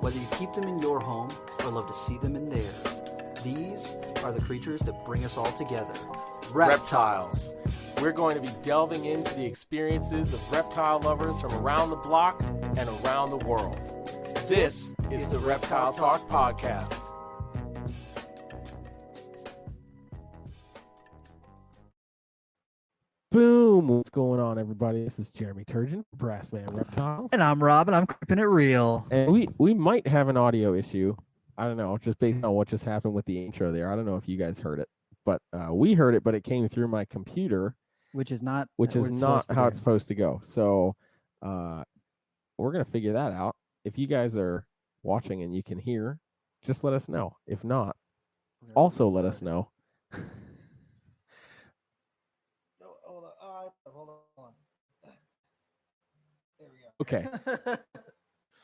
Whether you keep them in your home or love to see them in theirs, these are the creatures that bring us all together. Reptiles. We're going to be delving into the experiences of reptile lovers from around the block and around the world. This is the Reptile Talk Podcast. Boom! What's going on, everybody? This is Jeremy Turgeon, Brassman Reptiles. And I'm Rob, and I'm keeping it real. And we might have an audio issue. I don't know, just based on what just happened with the intro there. I don't know if you guys heard it, but we heard it, but it came through my computer. Which is not how it's supposed to go. So we're going to figure that out. If you guys are watching and you can hear, just let us know. If not, also let us know. Hold on. There we go. Okay.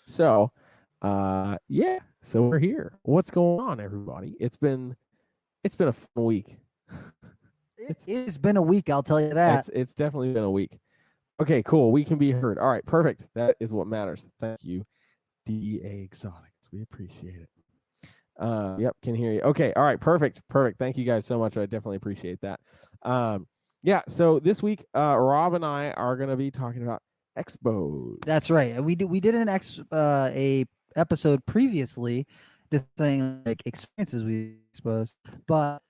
So, yeah. So we're here. What's going on, everybody? It's been a fun week. It's been a week, I'll tell you that. It's definitely been a week. Okay, cool. We can be heard. All right, perfect. That is what matters. Thank you, DA Exotics. We appreciate it. Yep, can hear you. Okay, all right, perfect. Thank you guys so much. I definitely appreciate that. Yeah, so this week, Rob and I are going to be talking about expos. That's right. We did a episode previously, just saying like experiences we expose, but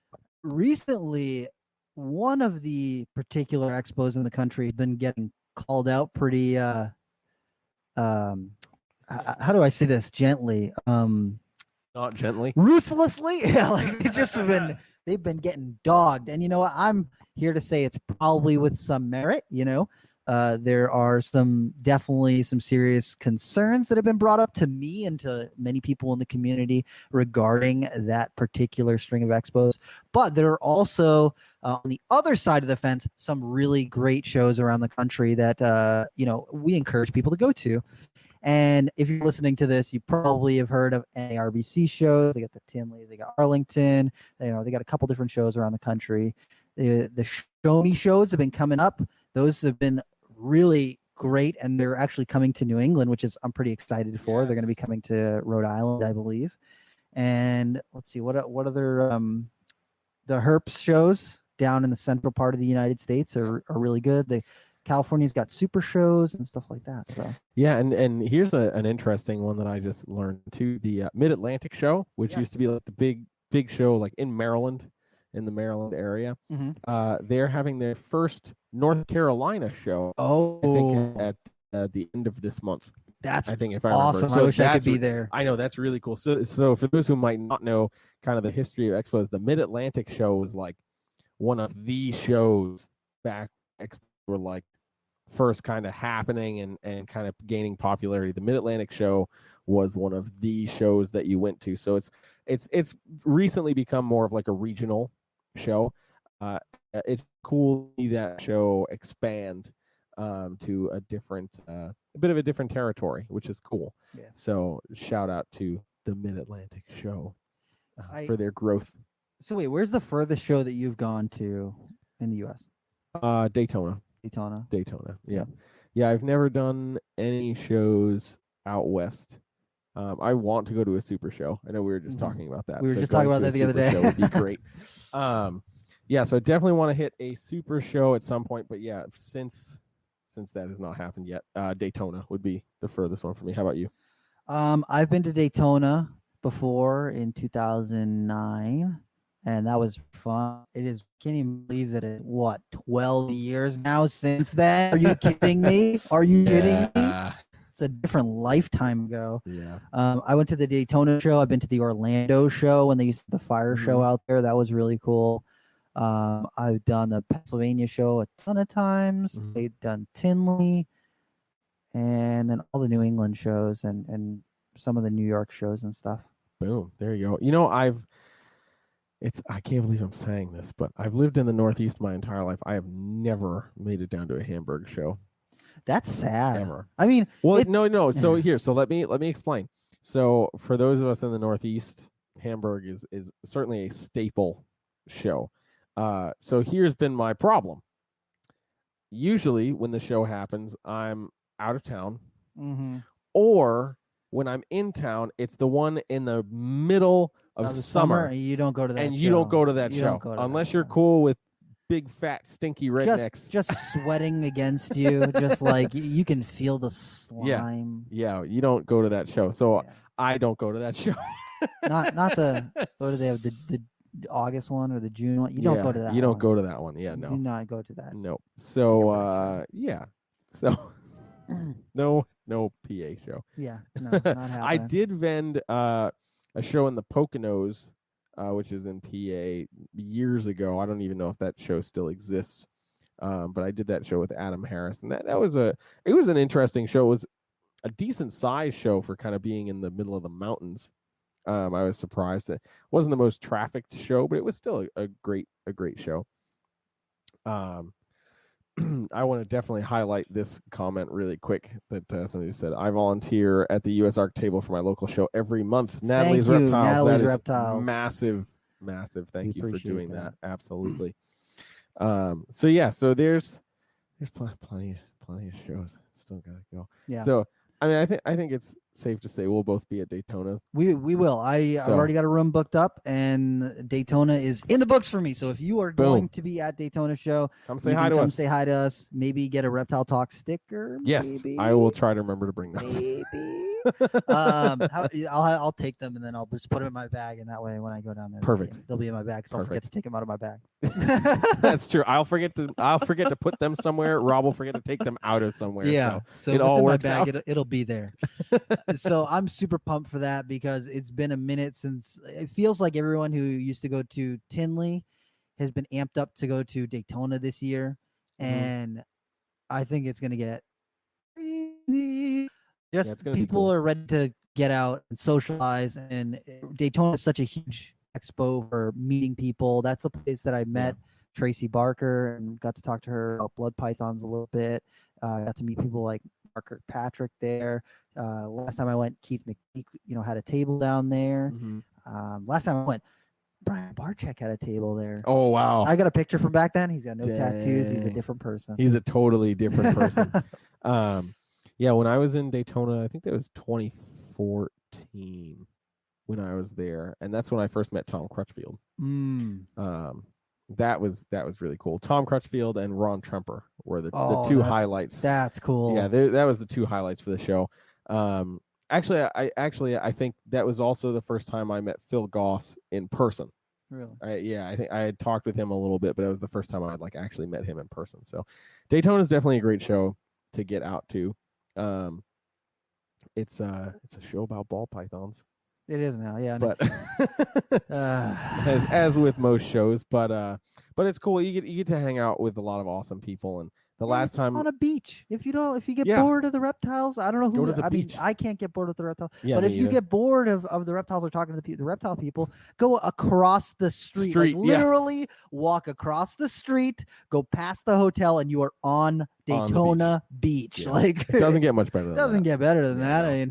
recently, one of the particular expos in the country has been getting called out pretty. How do I say this gently? Not gently. Ruthlessly. Yeah, like they've been getting dogged, and you know what? I'm here to say it's probably with some merit. You know, there are definitely some serious concerns that have been brought up to me and to many people in the community regarding that particular string of expos. But there are also on the other side of the fence some really great shows around the country that we encourage people to go to. And if you're listening to this, you probably have heard of NARBC shows. They got the Tinley, they got Arlington. They got a couple different shows around the country. The Show Me shows have been coming up. Those have been really great, and they're actually coming to New England, which is I'm pretty excited for. Yes. They're going to be coming to Rhode Island, I believe. And let's see what other the Herps shows down in the central part of the United States are really good. California's got super shows and stuff like that. So yeah, and here's an interesting one that I just learned too. The Mid-Atlantic show, which used to be like the big show like in Maryland, in the Maryland area. Mm-hmm. They're having their first North Carolina show. Oh, I think at the end of this month. That's I think if I awesome. remember. So I wish I could be there. I know, that's really cool. So for those who might not know kind of the history of expos, the Mid-Atlantic show was like one of the shows back expos were like first kind of happening and kind of gaining popularity. The Mid-Atlantic show was one of the shows that you went to. So it's recently become more of like a regional show. It's cool to see that show expand to a bit of a different territory, which is cool. Yeah. So shout out to the Mid-Atlantic show for their growth. So wait, where's the furthest show that you've gone to in the U.S.? Daytona. Yeah. I've never done any shows out west. I want to go to a super show. I know we were just talking about that. We were just talking about that the other day. Show would be great. Yeah, so I definitely want to hit a super show at some point. But yeah, since that has not happened yet, Daytona would be the furthest one for me. How about you? I've been to Daytona before in 2009. And that was fun. Can't even believe that 12 years now since then? Are you kidding me? Kidding me? It's a different lifetime ago. Yeah. I went to the Daytona show. I've been to the Orlando show when they used the fire show out there. That was really cool. I've done the Pennsylvania show a ton of times. Mm-hmm. They've done Tinley, and then all the New England shows and some of the New York shows and stuff. Boom. There you go. You know, I can't believe I'm saying this, but I've lived in the Northeast my entire life. I have never made it down to a Hamburg show. That's sad. Ever. I mean, no. So let me explain. So for those of us in the Northeast, Hamburg is certainly a staple show. So here's been my problem. Usually when the show happens, I'm out of town, or when I'm in town, it's the one in the middle of the summer, and you don't go to that. and show. you don't go to that You show don't go to unless that you're show. cool with big, fat, stinky rednecks. Just sweating against you, just like you can feel the slime. Yeah, you don't go to that show. So Yeah. I don't go to that show. Not the what do they have, the August one or the June one? You don't go to that. You don't one. go to that one. Yeah, You no. do not go to that. No. So Never yeah. So no PA show. Yeah, no, not happening. I did vend a show in the Poconos, which is in PA years ago. I don't even know if that show still exists. But I did that show with Adam Harris, and it was an interesting show. It was a decent sized show for kind of being in the middle of the mountains. I was surprised. It wasn't the most trafficked show, but it was still a great show. I want to definitely highlight this comment really quick that somebody said. I volunteer at the U.S. Arc table for my local show every month. Natalie's Thank you, Reptiles. Natalie's That is Reptiles. massive. Thank you for appreciate doing that. that. Absolutely. So yeah, so there's plenty of shows still gotta go. Yeah. So I mean, I think it's safe to say we'll both be at Daytona. We will. I've already got a room booked up, and Daytona is in the books for me. So if you are going to be at Daytona show, come say hi to us. Say hi to us. Maybe get a Reptile Talk sticker. Yes, maybe. I will try to remember to bring those. Maybe. I'll take them and then I'll just put them in my bag, and that way when I go down there, Perfect. They'll be in my bag because I'll forget to take them out of my bag. That's true. I'll forget to put them somewhere. Rob will forget to take them out of somewhere. Yeah, so it all works out. It'll be there. So I'm super pumped for that because it's been a minute since. It feels like everyone who used to go to Tinley has been amped up to go to Daytona this year, and I think it's gonna get crazy. Just people are ready to get out and socialize, and Daytona is such a huge expo for meeting people. That's the place that I met Tracy Barker and got to talk to her about blood pythons a little bit. Got to meet people like Mark Kirkpatrick there. Last time I went, Keith McKee, had a table down there. Last time I went, Brian Barczyk had a table there. Oh wow! I got a picture from back then. He's got no tattoos. He's a different person. He's a totally different person. Yeah, when I was in Daytona, I think that was 2014 when I was there, and that's when I first met Tom Crutchfield. That was really cool. Tom Crutchfield and Ron Tremper were the two highlights. That's cool. Yeah, that was the two highlights for the show. Actually, I think that was also the first time I met Phil Goss in person. Really? I think I had talked with him a little bit, but it was the first time I had actually met him in person. So Daytona is definitely a great show to get out to. It's a show about ball pythons. It is now, yeah. But as with most shows, but it's cool. You get to hang out with a lot of awesome people. And the last time on a beach, if you get bored of the reptiles, I don't know who. Go to the beach. Mean, I can't get bored with the reptiles. Yeah, but if you get bored of the reptiles or talking to the reptile people, go across the street. Literally walk across the street, go past the hotel, and you are on Daytona Beach. Yeah. It doesn't get much better than that. Doesn't get better than that. No. I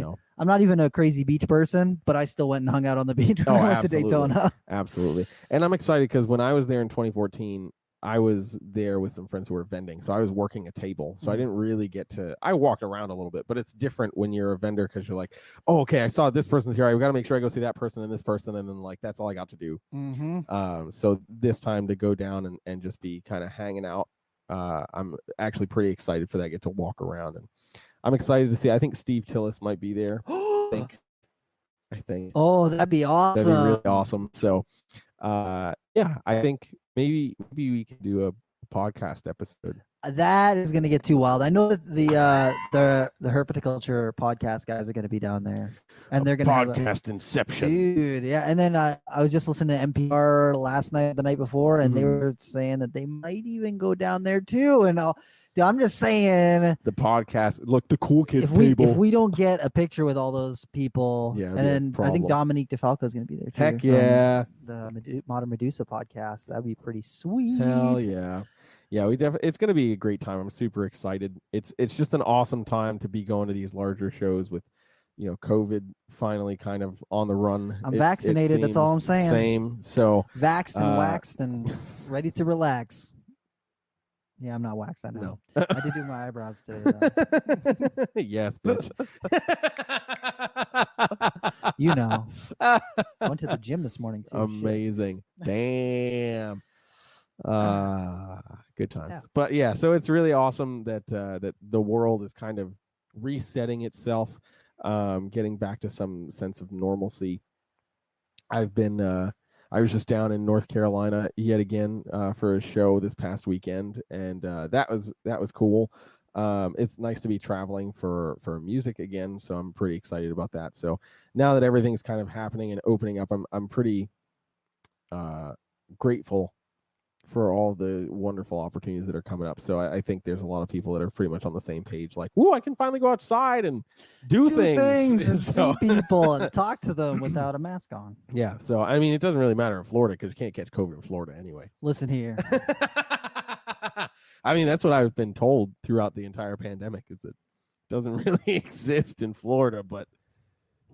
mean, I'm not even a crazy beach person, but I still went and hung out on the beach when I went to Daytona. Absolutely. And I'm excited because when I was there in 2014, I was there with some friends who were vending. So I was working a table. So I didn't really I walked around a little bit, but it's different when you're a vendor because you're like, oh, okay, I saw this person's here. I've got to make sure I go see that person and this person. And then that's all I got to do. So this time to go down and just be kind of hanging out. I'm actually pretty excited for that. I get to walk around, and I'm excited to see. I think Steve Tillis might be there. I think. Oh, that'd be awesome. That'd be really awesome. So, I think maybe we can do a podcast episode. That is going to get too wild. I know that the herpetoculture podcast guys are going to be down there, and they're going to podcast inception, dude. Yeah, and then I was just listening to NPR last night, the night before, and they were saying that they might even go down there too. And I'm just saying the podcast. Look, the cool kids table. If we don't get a picture with all those people, and then I think Dominique DeFalco is going to be there too. Heck yeah! The Modern Medusa podcast. That'd be pretty sweet. Hell yeah! Yeah, it's going to be a great time. I'm super excited. It's just an awesome time to be going to these larger shows with, COVID finally kind of on the run. I'm vaccinated. That's all I'm saying. Same. So vaxxed and waxed and ready to relax. Yeah, I'm not waxed that No. out. I did do my eyebrows today, though. Yes, bitch. You know. Went to the gym this morning, too. Shit. Amazing. Damn. Good times. Yeah. But yeah, so it's really awesome that that the world is kind of resetting itself, getting back to some sense of normalcy. I've been I was just down in North Carolina yet again for a show this past weekend, and that was cool. It's nice to be traveling for music again, so I'm pretty excited about that. So now that everything's kind of happening and opening up, I'm pretty grateful for all the wonderful opportunities that are coming up. So I think there's a lot of people that are pretty much on the same page, like, "Whoa, I can finally go outside and do things and So- see people and talk to them without a mask on. Yeah, so I mean, it doesn't really matter in Florida because you can't catch COVID in Florida anyway. Listen here. I mean, that's what I've been told throughout the entire pandemic, is it doesn't really exist in Florida. But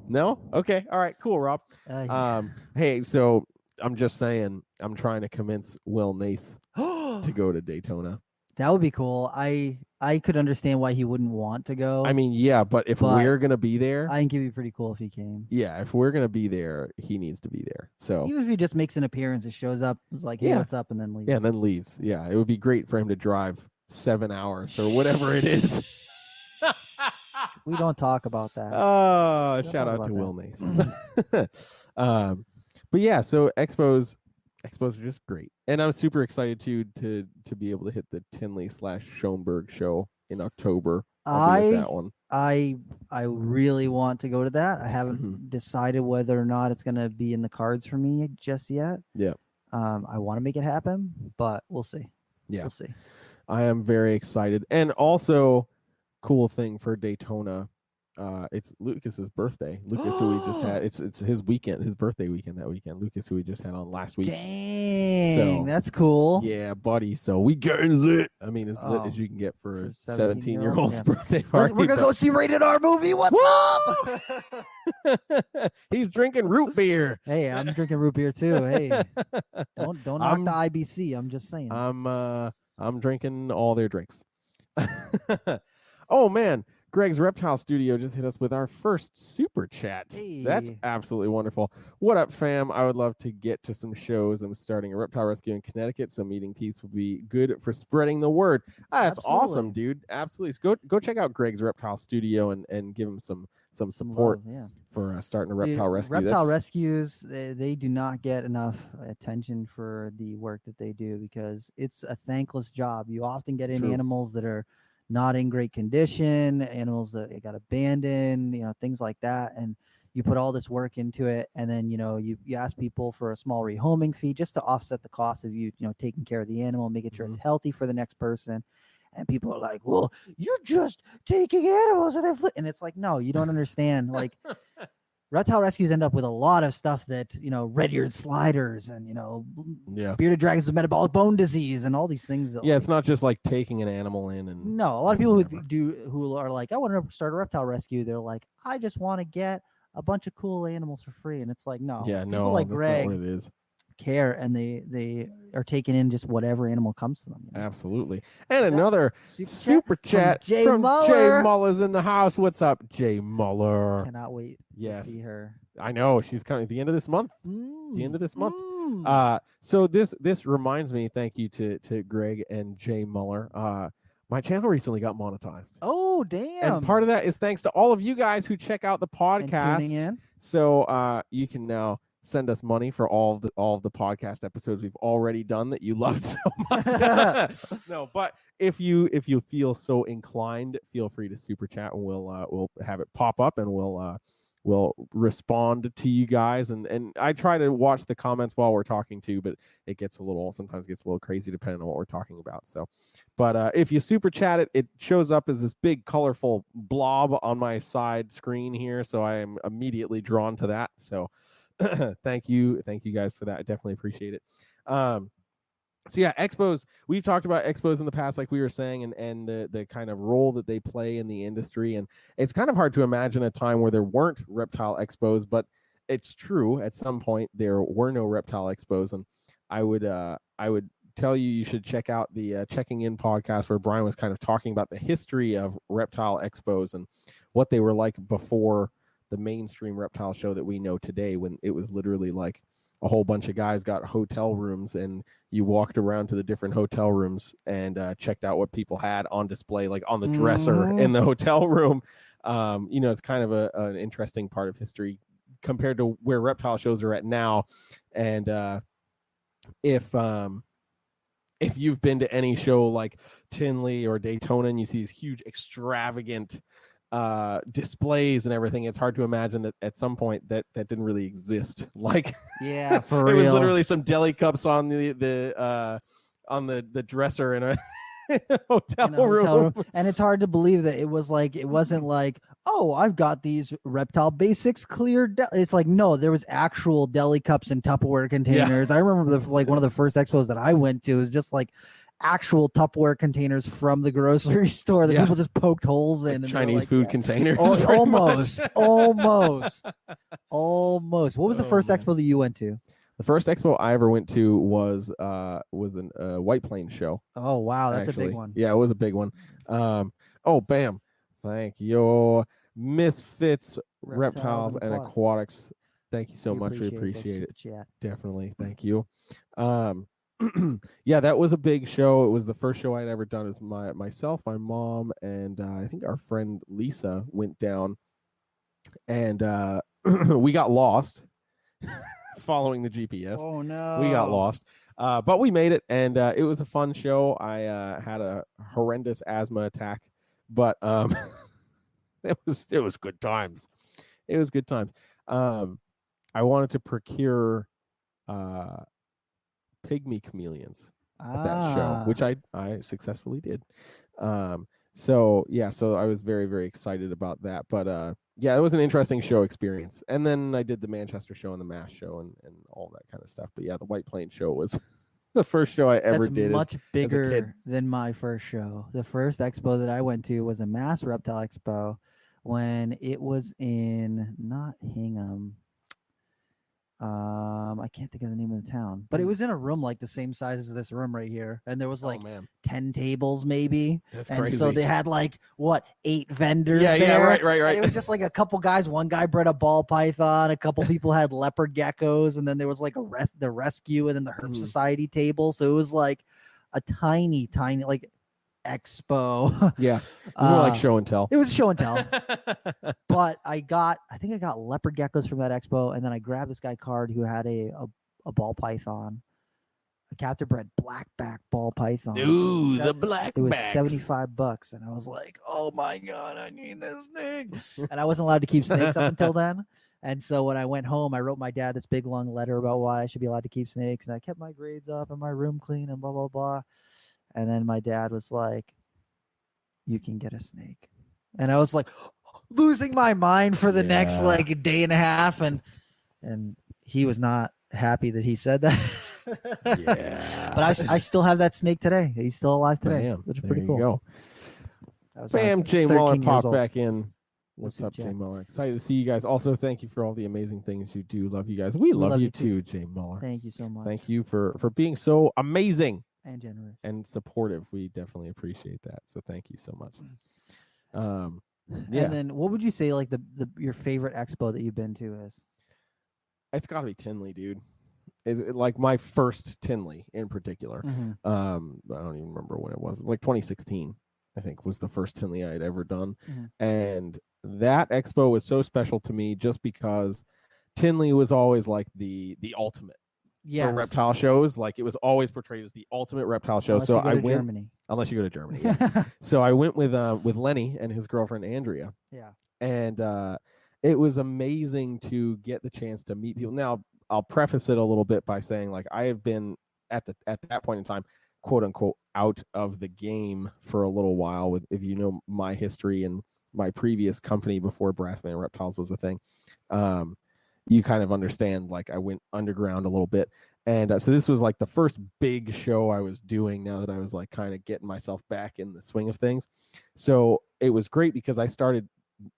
no, okay, all right, cool, Rob. Yeah. Hey, so I'm just saying, I'm trying to convince Will Nace to go to Daytona. That would be cool. I could understand why he wouldn't want to go. I mean, yeah, but if But we're gonna be there, I think it'd be pretty cool if he came. yeah, if we're gonna be there, he needs to be there. So Even if he just makes an appearance and shows up, it's like, hey, Yeah. what's up, and then leaves. yeah, and then leaves. Yeah, it would be great for him to drive 7 hours or whatever it is. We don't talk about that. Oh, Don't shout talk out about to that. Will Nace. But yeah, so expos are just great, and I'm super excited to be able to hit the Tinley/Schoenberg show in October. I'll be at that one. I really want to go to that. I haven't Mhm. decided whether or not it's gonna be in the cards for me just yet. Yeah. I want to make it happen, but we'll see. Yeah. We'll see. I am very excited, and also cool thing for Daytona. It's Lucas's birthday. Lucas, who we just had. It's his weekend, his birthday weekend that weekend. Lucas, who we just had on last week. Dang, So, that's cool. Yeah, buddy. So we getting lit. I mean, as lit Oh, as you can get for a for 17-year-old's 17-year-old, yeah. birthday party. We're gonna go see Rated R movie. What's up? He's drinking root beer. Hey, I'm drinking root beer too. Hey, don't knock I'm- the IBC. I'm just saying. I'm drinking all their drinks. Oh man, Greg's Reptile Studio just hit us with our first super chat. That's Hey. absolutely wonderful. What up, fam? I would love to get to some shows. I'm starting a reptile rescue in Connecticut, so meeting Peeps will be good for spreading the word. That's awesome, Absolutely. dude. Absolutely. So go check out Greg's Reptile Studio and give him some Some support love, yeah. for starting a Dude, reptile rescue. Reptile That's- rescues, they do not get enough attention for the work that they do because it's a thankless job. You often get in True. animals that are not in great condition, animals that got abandoned, things like that. And you put all this work into it, and then you ask people for a small rehoming fee just to offset the cost of you taking care of the animal, making sure it's healthy for the next person. And people are like, well, you're just taking animals and it's like, no, you don't understand. Like reptile rescues end up with a lot of stuff that, red-eared sliders and, Yeah. bearded dragons with metabolic bone disease and all these things. That, Yeah, it's not just like taking an animal in and no, a lot of people whatever. who are like, I want to start a reptile rescue. They're like, I just want to get a bunch of cool animals for free. And it's like, no, Yeah, people no, like that's Greg not what it is. care, and they are taking in just whatever animal comes to them. Absolutely. And That another super super chat chat from Jay from Muller. Jay Muller's in the house. What's up, Jay Muller? Cannot wait Yes. to see her. I know she's coming at the end of this month. The end of this month. Mm. So this reminds me, thank you to Greg and Jay Muller. My channel recently got monetized. Oh, damn. And part of that is thanks to all of you guys who check out the And podcast. tuning in. So you can now send us money for all of the podcast episodes we've already done that you loved so much. No, but if you feel so inclined, feel free to super chat, and we'll have it pop up, and we'll respond to you guys. And I try to watch the comments while we're talking too, but it sometimes gets a little crazy depending on what we're talking about. So, but if you super chat it shows up as this big colorful blob on my side screen here, so I am immediately drawn to that. So thank you guys for that. I definitely appreciate it. So yeah, expos, we've talked about expos in the past, like we were saying, and the kind of role that they play in the industry. And it's kind of hard to imagine a time where there weren't reptile expos, but it's true. At some point there were no reptile expos, and I would tell you should check out the Checking In podcast, where Brian was kind of talking about the history of reptile expos and what they were like before the mainstream reptile show that we know today, when it was literally like a whole bunch of guys got hotel rooms and you walked around to the different hotel rooms and checked out what people had on display, like on the dresser in the hotel room. It's kind of an interesting part of history compared to where reptile shows are at now. And if you've been to any show like Tinley or Daytona and you see these huge extravagant displays and everything, it's hard to imagine that at some point that didn't really exist. Like, yeah, for it real. was literally some deli cups on the dresser in a hotel room. And it's hard to believe that it wasn't like, oh, I've got these reptile basics clear. It's like, no, there was actual deli cups and Tupperware containers. I remember one of the first expos that I went to was just like actual Tupperware containers from the grocery store that people just poked holes in. Like Chinese food containers. Almost. What was the first expo that you went to? The first expo I ever went to was a White Plains show. Oh wow, that's actually. a big one. Yeah, it was a big one. Bam! Thank you, Misfits, Reptiles and Aquatics. Thank you so much. We appreciate it. Definitely, thank you. Yeah, that was a big show. It was the first show I'd ever done. As myself, my mom, and I think our friend Lisa went down, and we got lost. Following the GPS. Oh no. We got lost. But we made it, and it was a fun show. I had a horrendous asthma attack, but it was good times. It was good times. I wanted to procure pygmy chameleons at that show, which I successfully did. So I was very, very excited about that. But it was an interesting show experience. And then I did the Manchester show and the Mass show and all that kind of stuff. But yeah, the White Plains show was the first show I ever did. Much bigger than my first show. The first expo that I went to was a Mass Reptile Expo when it was in not Hingham. I can't think of the name of the town, but it was in a room like the same size as this room right here, and there was like 10 tables maybe. That's and crazy. So they had like 8 vendors there. Yeah, right. And it was just like a couple guys. One guy bred a ball python, a couple people had leopard geckos, and then there was like the rescue and then the Herb Society table. So it was like a tiny like expo. Yeah, more like show and tell. It was show and tell. But I think I got leopard geckos from that expo, and then I grabbed this guy card who had a ball python, a captive bred blackback ball python. Ooh, the blackback. It was $75, and I was like, oh my god, I need this thing. And I wasn't allowed to keep snakes up until then. And so when I went home, I wrote my dad this big long letter about why I should be allowed to keep snakes, and I kept my grades up and my room clean and blah blah blah. And then my dad was like, you can get a snake. And I was like losing my mind for the next like day and a half. And he was not happy that he said that. But I still have that snake today. He's still alive today. Which is pretty cool. Go. Bam, Jay Muller popped back in. What's up, Jay Muller? Excited to see you guys. Also, thank you for all the amazing things you do. Love you guys. We love you too, Jay Muller. Thank you so much. Thank you for being so amazing. And generous and supportive. We definitely appreciate that. So thank you so much. And then what would you say like your favorite expo that you've been to is? It's got to be Tinley, dude. Like my first Tinley in particular. I don't even remember when it was. It's like 2016, I think, was the first Tinley I had ever done. And that expo was so special to me just because Tinley was always like the ultimate. For reptile shows. Like it was always portrayed as the ultimate reptile show. Unless so I went Germany. Unless you go to Germany. Yeah. So I went with Lenny and his girlfriend Andrea. Yeah. And it was amazing to get the chance to meet people. Now I'll preface it a little bit by saying like I have been at that point in time, quote unquote, out of the game for a little while. With if you know my history and my previous company before Brassman Reptiles was a thing. You kind of understand, like I went underground a little bit. And so this was like the first big show I was doing now that I was like kind of getting myself back in the swing of things. So it was great because I started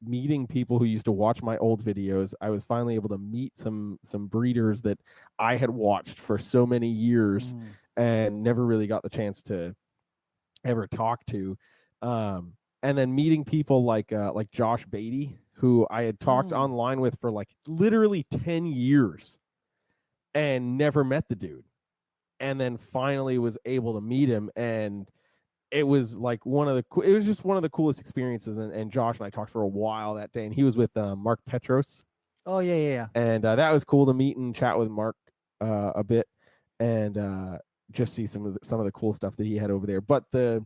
meeting people who used to watch my old videos. I was finally able to meet some breeders that I had watched for so many years and never really got the chance to ever talk to. And then meeting people like Josh Beatty, who I had talked online with for like literally 10 years and never met the dude. And then finally was able to meet him, and it was like it was just one of the coolest experiences. And Josh and I talked for a while that day, and he was with Mark Petros. Oh yeah. And that was cool to meet and chat with Mark a bit, and just see some of the cool stuff that he had over there. But the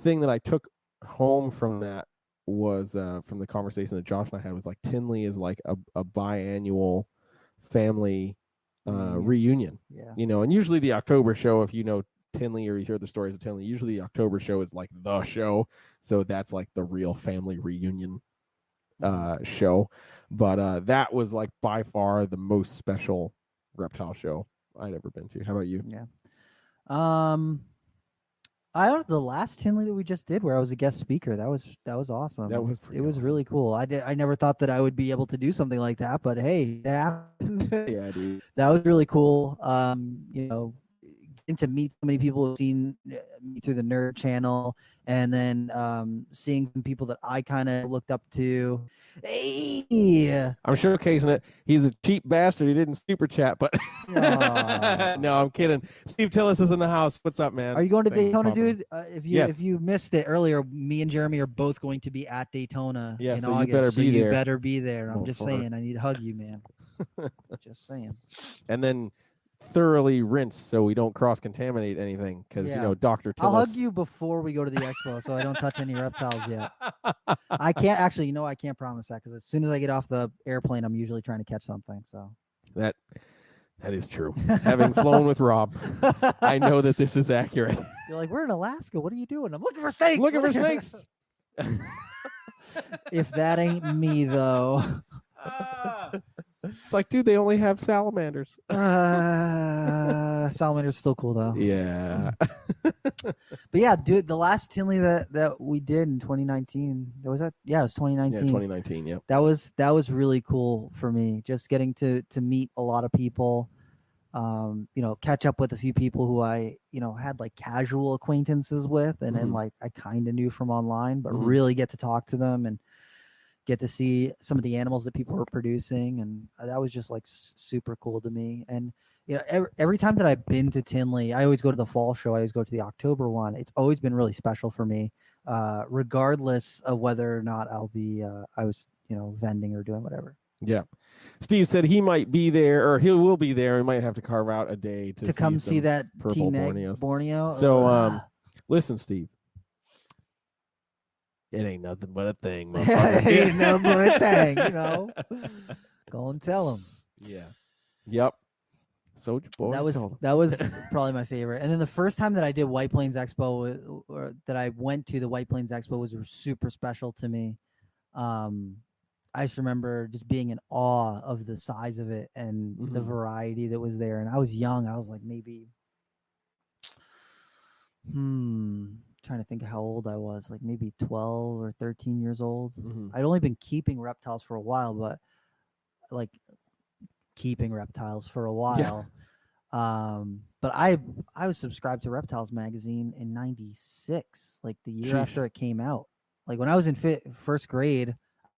thing that I took home from that was from the conversation that Josh and I had was like Tinley is like a biannual family reunion. Yeah. You know, and usually the October show, if you know Tinley or you hear the stories of Tinley, usually the October show is like the show. So that's like the real family reunion show. But that was like by far the most special reptile show I'd ever been to. How about you? Yeah. The last Tinley that we just did, where I was a guest speaker, that was awesome. That was pretty awesome. Really cool. I never thought that I would be able to do something like that, but hey, it happened. Yeah, dude. That was really cool. You know, getting to meet so many people who've seen me through the Nerd Channel, and then seeing some people that I kind of looked up to. Hey, I'm showcasing it. He's a cheap bastard. He didn't super chat, but no, I'm kidding. Steve Tillis is in the house. What's up, man? Are you going to Thanks Daytona, for popping. dude? Yes. If you missed it earlier, me and Jeremy are both going to be at Daytona in so August. you better be there. You better be there. I'm Oh, just for saying. I need to hug you, man. Just saying. And then thoroughly rinse so we don't cross contaminate anything, because you know Dr. Tillis. I'll hug you before we go to the expo, so I don't touch any reptiles yet. I can't actually. I can't promise that, because as soon as I get off the airplane, I'm usually trying to catch something. So that is true. Having flown with Rob, I know that this is accurate. You're like, we're in Alaska. What are you doing? I'm looking for snakes. Looking for snakes. If that ain't me, though. It's like, dude, they only have salamanders. Salamander's still cool, though. Yeah. But yeah, dude, the last Tinley that we did in 2019, was that? Yeah, it was 2019. Yeah, 2019. Yep. That was really cool for me. Just getting to meet a lot of people, catch up with a few people who I, had like casual acquaintances with, and then like I kind of knew from online, but really get to talk to them and get to see some of the animals that people were producing, and that was just like super cool to me. And every time that I've been to Tinley, I always go to the fall show. I always go to the October one. It's always been really special for me, regardless of whether or not I'll be I was vending or doing whatever. Yeah. Steve said he might be there, or he will be there. We might have to carve out a day to come see that purple Borneo. So listen, Steve. It ain't nothing but a thing, It ain't nothing but a thing, Go and tell him. Yeah. Yep. Soldier boy. That was probably my favorite. And then the first time that I did White Plains Expo, or that I went to the White Plains Expo, was super special to me. I just remember just being in awe of the size of it and the variety that was there. And I was young. I was like maybe, trying to think of how old I was, like maybe 12 or 13 years old. I'd only been keeping reptiles for a while, but like keeping reptiles for a while. Yeah. But I was subscribed to Reptiles magazine in 96, like the year after it came out. Like when I was in first grade,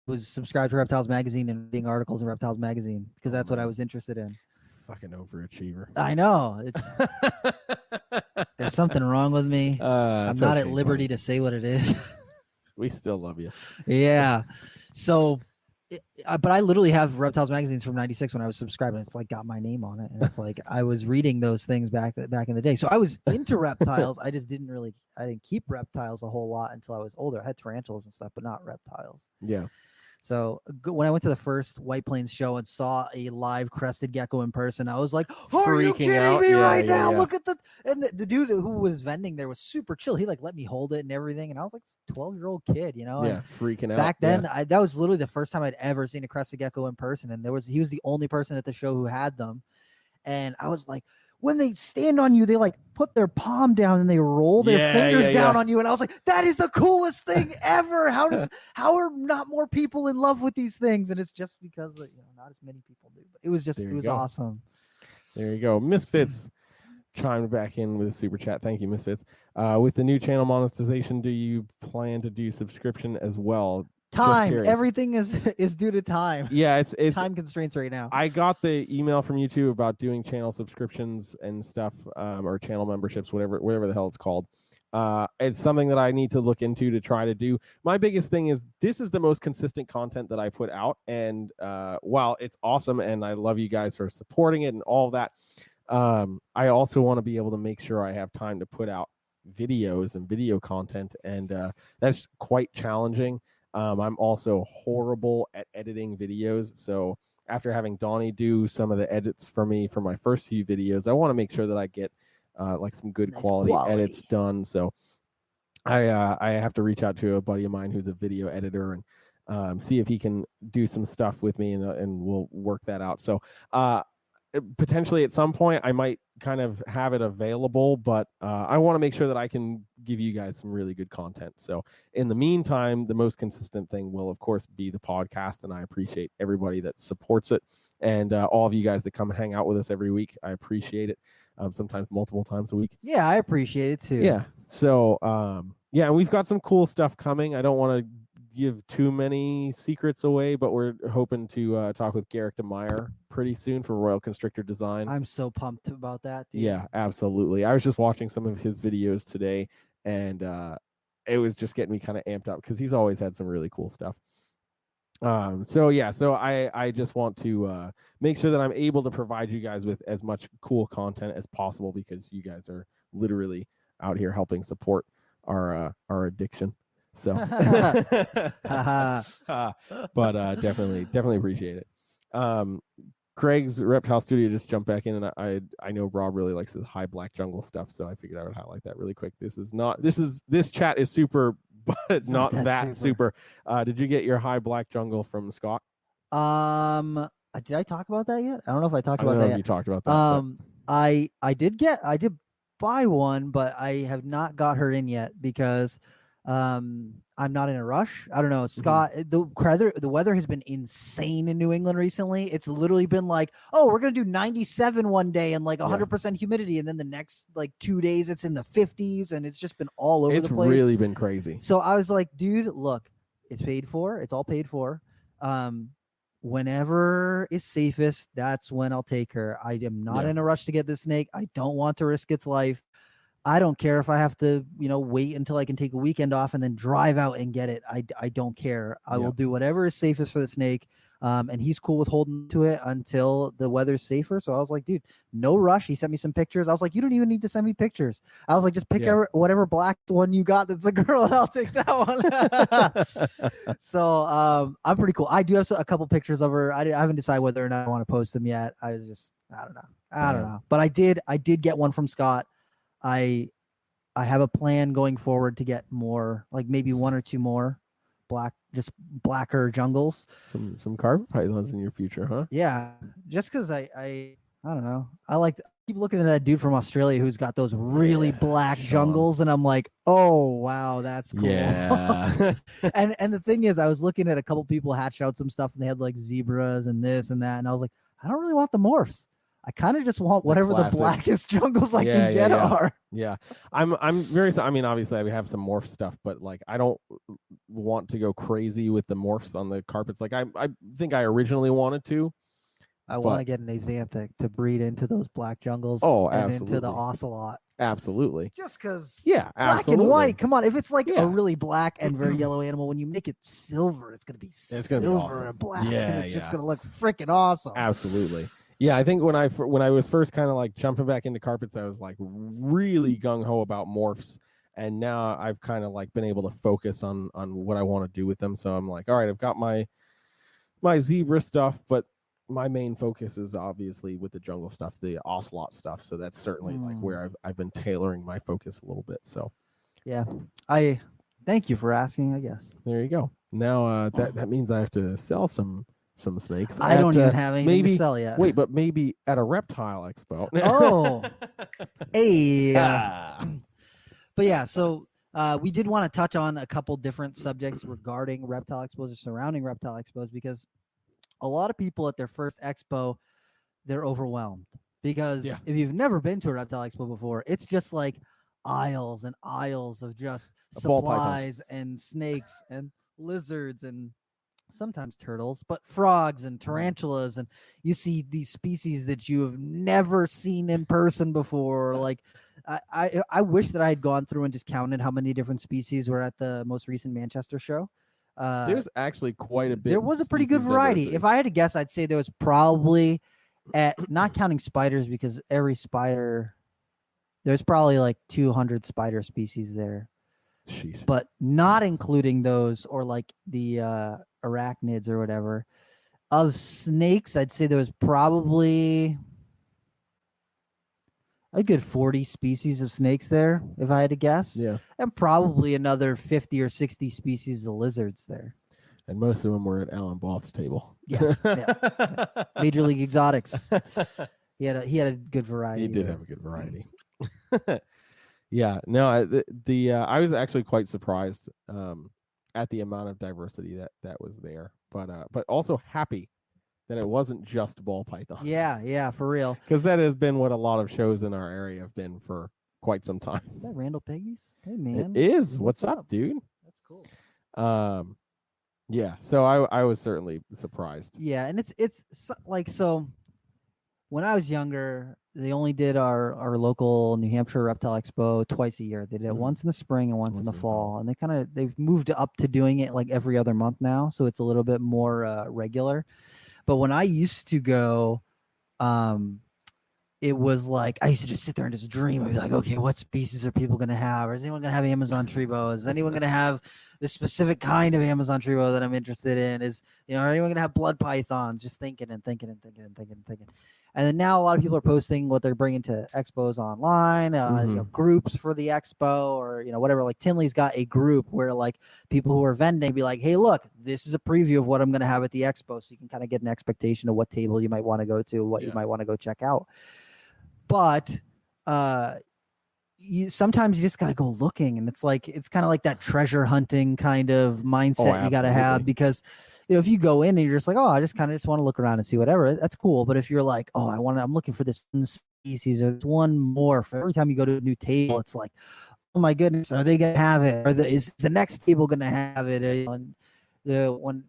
I was subscribed to Reptiles magazine and reading articles in Reptiles magazine because that's what I was interested in. Fucking overachiever. I know. There's something wrong with me. I'm not at liberty to say what it is. We still love you. Yeah. So, but I literally have Reptiles magazines from 96 when I was subscribed, and it's like got my name on it. And it's like I was reading those things back in the day. So I was into reptiles. I just didn't keep reptiles a whole lot until I was older. I had tarantulas and stuff, but not reptiles. Yeah. So when I went to the first White Plains show and saw a live crested gecko in person, I was like, "Are you kidding me right now? Look at the dude who was vending there was super chill. He like let me hold it and everything, and I was like 12-year-old kid, Yeah, and freaking out. Back then, that was literally the first time I'd ever seen a crested gecko in person, and he was the only person at the show who had them, and I was like, when they stand on you, they like put their palm down and they roll their fingers down on you. And I was like, that is the coolest thing ever. How are not more people in love with these things? And it's just because not as many people do, but it was awesome. There you go. Misfits chimed back in with a super chat. Thank you, Misfits. With the new channel monetization, do you plan to do subscription as well? Just Time. curious. Everything is due to time. Yeah, it's Time constraints right now. I got the email from YouTube about doing channel subscriptions and stuff, or channel memberships, whatever the hell it's called. It's something that I need to look into to try to do. My biggest thing is this is the most consistent content that I put out, and while it's awesome and I love you guys for supporting it and all that, I also want to be able to make sure I have time to put out videos and video content, and that's quite challenging. I'm also horrible at editing videos, so after having Donnie do some of the edits for me for my first few videos, I want to make sure that I get like some good Nice quality quality edits done. So I have to reach out to a buddy of mine who's a video editor and see if he can do some stuff with me, and we'll work that out. So potentially at some point I might kind of have it available, but I want to make sure that I can give you guys some really good content. So in the meantime, the most consistent thing will of course be the podcast, and I appreciate everybody that supports it, and all of you guys that come hang out with us every week. I appreciate it, sometimes multiple times a week. Yeah, I appreciate it too. Yeah. So yeah, and we've got some cool stuff coming. I don't want to give too many secrets away, but we're hoping to talk with Garrick DeMeyer pretty soon for Royal Constrictor Design. I'm so pumped about that, dude. Yeah, absolutely. I was just watching some of his videos today, and it was just getting me kind of amped up because he's always had some really cool stuff. So yeah, so I just want to make sure that I'm able to provide you guys with as much cool content as possible, because you guys are literally out here helping support our addiction. So but definitely appreciate it. Craig's Reptile Studio just jumped back in, and I know Rob really likes the high black jungle stuff, so I figured I would highlight that really quick. This chat is super, but not that super. Did you get your high black jungle from Scott? Did I talk about that yet? I don't know if I talked about that I don't know yet. if you talked about that. I did buy one, but I have not got her in yet because I'm not in a rush. I don't know, Scott. The weather has been insane in New England recently. It's literally been like, oh, we're gonna do 97 one day and like 100% humidity, and then the next like 2 days it's in the 50s, and it's just been all over the place. It's really been crazy. So I was like, dude, look, it's paid for. It's all paid for. Whenever is safest, that's when I'll take her. I am not in a rush to get this snake. I don't want to risk its life. I don't care if I have to, wait until I can take a weekend off and then drive out and get it. I don't care. I will do whatever is safest for the snake. And he's cool with holding to it until the weather's safer. So I was like, dude, no rush. He sent me some pictures. I was like, you don't even need to send me pictures. I was like, just pick whatever black one you got that's a girl, and I'll take that one. So I'm pretty cool. I do have a couple pictures of her. I haven't decided whether or not I want to post them yet. I don't know. But I did get one from Scott. I have a plan going forward to get more, like maybe one or two more blacker jungles. Some carpet pythons in your future, huh? Yeah, just because I don't know. I keep looking at that dude from Australia who's got those really black jungles, and I'm like, oh wow, that's cool. Yeah. and the thing is, I was looking at a couple people hatched out some stuff, and they had like zebras and this and that, and I was like, I don't really want the morphs. I kind of just want whatever the blackest jungles I can get are. Yeah. I'm very, I mean, obviously I have some morph stuff, but like, I don't want to go crazy with the morphs on the carpets. Like I think I originally wanted to. I want to get an axanthic to breed into those black jungles. Oh, and absolutely. into the ocelot. Absolutely. Just because. Yeah, absolutely. Black and white. Come on. If it's like a really black and very yellow animal, when you make it silver, it's going to be silver and black. Yeah, and it's just going to look freaking awesome. Absolutely. Yeah, I think when I was first kind of like jumping back into carpets, I was like really gung-ho about morphs, and now I've kind of like been able to focus on what I want to do with them. So I'm like, all right, I've got my zebra stuff, but my main focus is obviously with the jungle stuff, the ocelot stuff. So that's certainly like where I've been tailoring my focus a little bit. So yeah, I thank you for asking, I guess. There you go. Now that means I have to sell some snakes. I don't even have anything to sell yet. Wait, but maybe at a reptile expo. Oh, hey. But yeah, so we did want to touch on a couple different subjects regarding reptile expos or surrounding reptile expos, because a lot of people at their first expo, they're overwhelmed. because Yeah. if you've never been to a reptile expo before, it's just like aisles and aisles of just Ball pythons. supplies and snakes and lizards and sometimes turtles, but frogs and tarantulas, and you see these species that you have never seen in person before. Like I wish that I had gone through and just counted how many different species were at the most recent Manchester show. There's actually quite a bit. There was a pretty good species variety. diversity. If I had to guess, I'd say there was probably, at not counting spiders, because every spider, there's probably like 200 spider species there, Sheesh. but not including those or like the arachnids or whatever. Of snakes, I'd say there was probably a good 40 species of snakes there, if I had to guess. Yeah. And probably another 50 or 60 species of lizards there. And most of them were at Alan Both's table. Yes. Yeah. Major League Exotics. He had a good variety. He did there. have a good variety. Yeah. No, I was actually quite surprised at the amount of diversity that was there, but also happy that it wasn't just ball pythons. Yeah, for real. Because that has been what a lot of shows in our area have been for quite some time. Is that Randall Peggy's? Hey man. It is. What's up, dude? That's cool. Yeah. So I was certainly surprised. Yeah, and it's like, so when I was younger, they only did our local New Hampshire Reptile Expo twice a year. They did it once in the spring and once in the fall, and they've moved up to doing it like every other month now, so it's a little bit more regular. But when I used to go, it was like I used to just sit there and just dream. I'd be like, okay, what species are people going to have? Or is anyone going to have Amazon tree boas? Is anyone going to have this specific kind of Amazon tree boa that I'm interested in? Is, are anyone going to have blood pythons? Just thinking and thinking and thinking and thinking and thinking. And then now a lot of people are posting what they're bringing to expos online, groups for the expo, or whatever. Like Tinley's got a group where like people who are vending be like, hey, look, this is a preview of what I'm going to have at the expo, so you can kind of get an expectation of what table you might want to go to, what you might want to go check out. But sometimes you just got to go looking, and it's kind of like that treasure hunting kind of mindset you got to have, because if you go in and you're just like, oh, I just want to look around and see whatever, that's cool. But if you're like, oh, I'm looking for this one species or this one morph, every time you go to a new table, it's like, oh my goodness, are they gonna have it? Or is the next table gonna have it? And when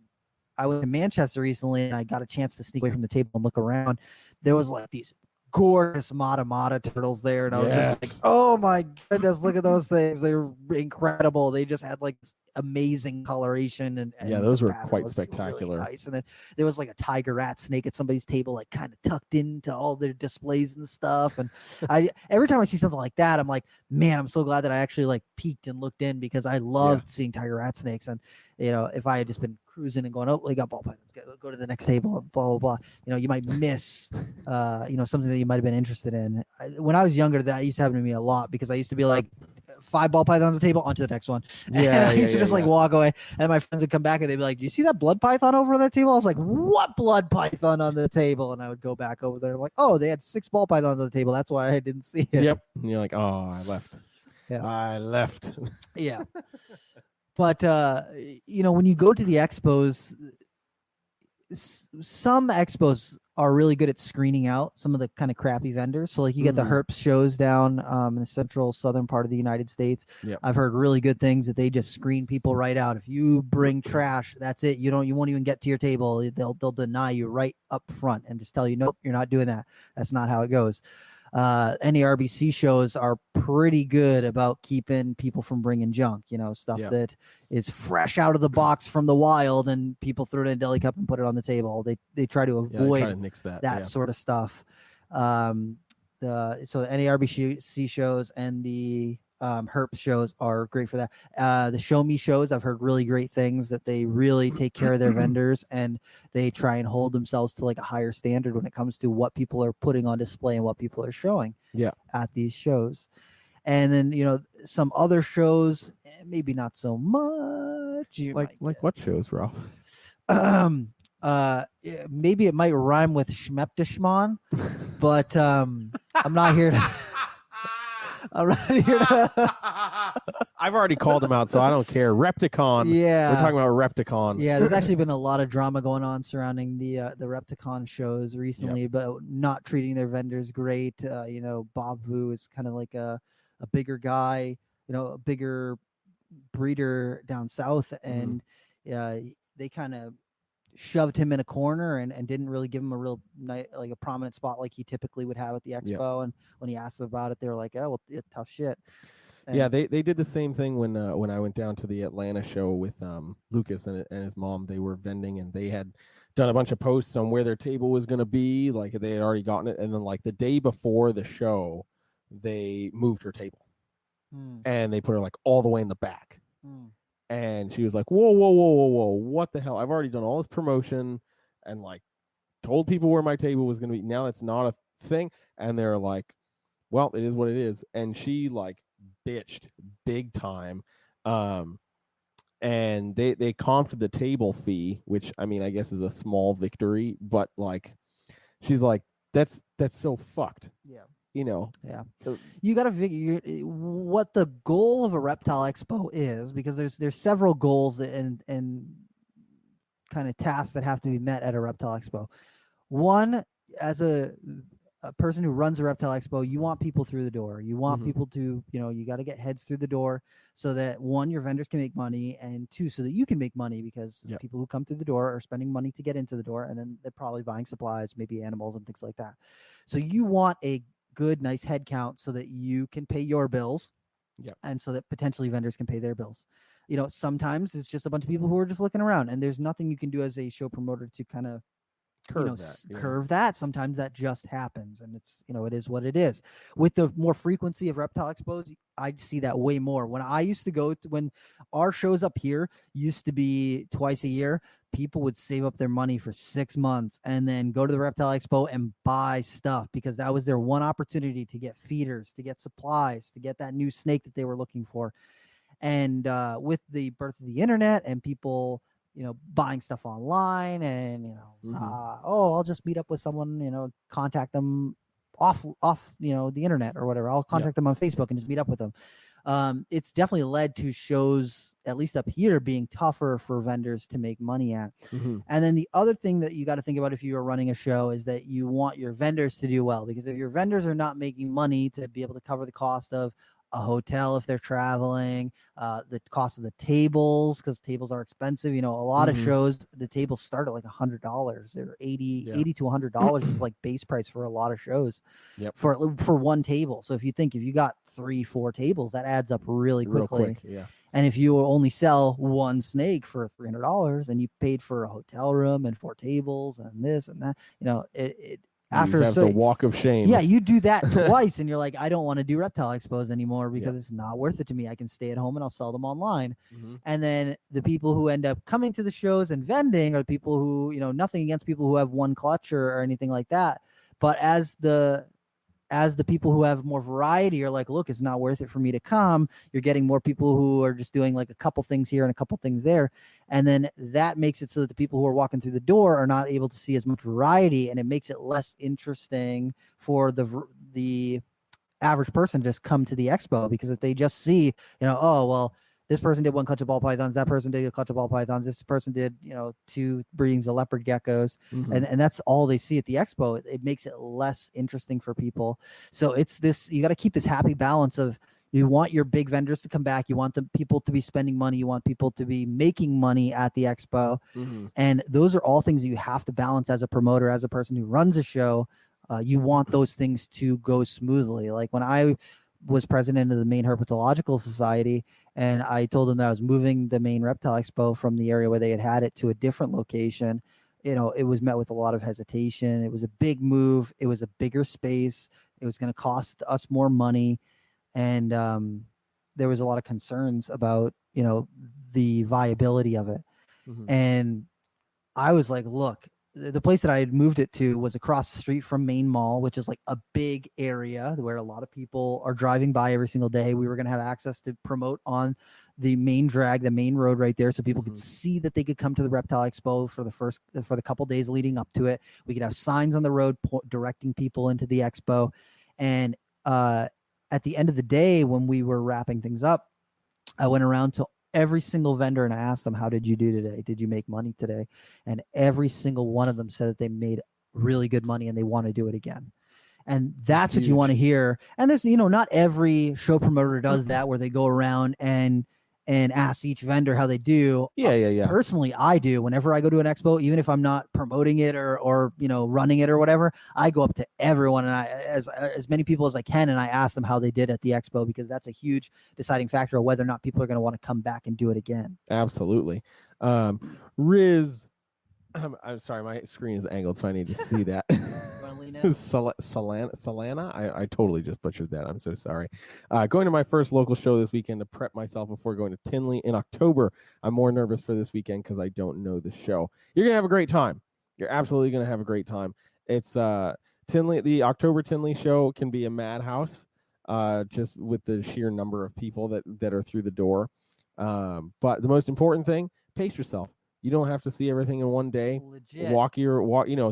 I went to Manchester recently and I got a chance to sneak away from the table and look around, there was like these gorgeous Mata turtles there, and I was just like, oh my goodness, look at those things. They were incredible. They just had like amazing coloration, and those were quite spectacular. Really nice. And then there was like a tiger rat snake at somebody's table, like kind of tucked into all their displays and stuff. And every time I see something like that, I'm like, man, I'm so glad that I actually like peeked and looked in, because I loved seeing tiger rat snakes. And if I had just been cruising and going, oh, we got ball pythons, go to the next table, blah blah blah, you might miss something that you might have been interested in. When I was younger, that used to happen to me a lot, because I used to be like, 5 ball pythons on the table, onto the next one. I used to just like walk away, and my friends would come back and they'd be like, do you see that blood python over on that table? I was like, what blood python on the table? And I would go back over there. I'm like, oh, they had 6 ball pythons on the table. That's why I didn't see it. Yep. And you're like, oh, I left. Yeah. I left. Yeah. But when you go to the expos, some expos are really good at screening out some of the kind of crappy vendors. So like you get the herps shows down in the central southern part of the United States. Yep. I've heard really good things that they just screen people right out. If you bring trash, that's it. You won't even get to your table. They'll deny you right up front and just tell you, nope, you're not doing that. That's not how it goes. Any RBC shows are pretty good about keeping people from bringing junk, stuff that is fresh out of the box from the wild, and people throw it in a deli cup and put it on the table. They try to avoid try to nix that sort of stuff. So the NARBC shows and the herp shows are great for that. The show me shows, I've heard really great things, that they really take care of their vendors, and they try and hold themselves to like a higher standard when it comes to what people are putting on display and what people are showing at these shows. And then some other shows, maybe not so much. Like what shows, Ralph? Maybe it might rhyme with Schmeptishmon, but I'm not here to I'm not here to I've already called him out, so I don't care. Repticon. Yeah. We're talking about Repticon. Yeah, there's actually been a lot of drama going on surrounding the Repticon shows recently, but not treating their vendors great. Bob Vu is kind of like a bigger guy, a bigger breeder down south, and they kind of shoved him in a corner and didn't really give him a real like a prominent spot like he typically would have at the expo. And when he asked them about it, they were like, "Oh, well, tough shit." And yeah, they did the same thing when I went down to the Atlanta show with Lucas and his mom. They were vending, and they had done a bunch of posts on where their table was going to be. Like they had already gotten it, and then like the day before the show, they moved her table, and they put her like all the way in the back. And she was like, whoa, whoa, whoa, whoa, whoa, what the hell? I've already done all this promotion and like told people where my table was going to be. Now it's not a thing. And they're like, well, it is what it is. And she like bitched big time. And they comped the table fee, which I mean, I guess is a small victory, but like, she's like, that's so fucked. Yeah. Yeah. You got to figure what the goal of a reptile expo is, because there's several goals and kind of tasks that have to be met at a reptile expo. One, as a person who runs a reptile expo, you want people through the door. You want people to, you got to get heads through the door so that one, your vendors can make money, and two, so that you can make money, because people who come through the door are spending money to get into the door, and then they're probably buying supplies, maybe animals and things like that. So you want a good, nice head count so that you can pay your bills, and so that potentially vendors can pay their bills. Sometimes it's just a bunch of people who are just looking around, and there's nothing you can do as a show promoter to kind of curve that. Sometimes that just happens, and it's it is what it is. With the more frequency of reptile expos, I see that way more. When I used to go when our shows up here used to be twice a year, people would save up their money for 6 months and then go to the reptile expo and buy stuff, because that was their one opportunity to get feeders, to get supplies, to get that new snake that they were looking for. And with the birth of the internet and people buying stuff online, and I'll just meet up with someone, contact them off the internet or whatever. I'll contact them on Facebook and just meet up with them. It's definitely led to shows, at least up here, being tougher for vendors to make money at. And then the other thing that you got to think about if you are running a show is that you want your vendors to do well, because if your vendors are not making money to be able to cover the cost of a hotel if they're traveling, the cost of the tables, because tables are expensive. A lot of shows, the tables start at like $100. They're $80 to $100 is like base price for a lot of shows for one table. So if you got 3-4 tables, that adds up really quickly. And if you only sell one snake for $300 and you paid for a hotel room and 4 tables and this and that, after the walk of shame. Yeah, you do that twice and you're like, I don't want to do reptile expos anymore because it's not worth it to me. I can stay at home and I'll sell them online. And then the people who end up coming to the shows and vending are people who, nothing against people who have one clutch or anything like that. But as the people who have more variety are like, look, it's not worth it for me to come. You're getting more people who are just doing like a couple things here and a couple things there. And then that makes it so that the people who are walking through the door are not able to see as much variety. And it makes it less interesting for the average person to just come to the expo, because if they just see, oh, well, this person did 1 clutch of ball pythons, that person did a clutch of ball pythons, this person did 2 breedings of leopard geckos, and that's all they see at the expo. It makes it less interesting for people. So it's this, you got to keep this happy balance of, you want your big vendors to come back, you want the people to be spending money, you want people to be making money at the expo, and those are all things that you have to balance as a promoter, as a person who runs a show. You want those things to go smoothly. Like when I was president of the Maine Herpetological Society, and I told them that I was moving the Maine Reptile Expo from the area where they had it to a different location. It was met with a lot of hesitation. It was a big move. It was a bigger space. It was going to cost us more money. And there was a lot of concerns about, the viability of it. And I was like, look, the place that I had moved it to was across the street from Maine Mall, which is like a big area where a lot of people are driving by every single day. We were going to have access to promote on the main drag, the main road right there, so people could see that they could come to the Reptile Expo for the couple days leading up to it. We could have signs on the road directing people into the expo. And at the end of the day, when we were wrapping things up, I went around to every single vendor and I asked them, how did you do today? Did you make money today? And every single one of them said that they made really good money and they want to do it again. And that's what you want to hear. And there's, not every show promoter does that, where they go around and ask each vendor how they do. Yeah. Personally, I do. Whenever I go to an expo, even if I'm not promoting it or running it or whatever, I go up to everyone and I as many people as I can, and I ask them how they did at the expo, because that's a huge deciding factor of whether or not people are going to want to come back and do it again. Absolutely. Riz, I'm sorry, my screen is angled, so I need to see that. Solana. I totally just butchered that. I'm so sorry. Going to my first local show this weekend to prep myself before going to Tinley in October. I'm more nervous for this weekend because I don't know the show. You're gonna have a great time. You're absolutely gonna have a great time. It's Tinley. The October Tinley show can be a madhouse, just with the sheer number of people that are through the door. But the most important thing, pace yourself. You don't have to see everything in one day. Legit. Walk.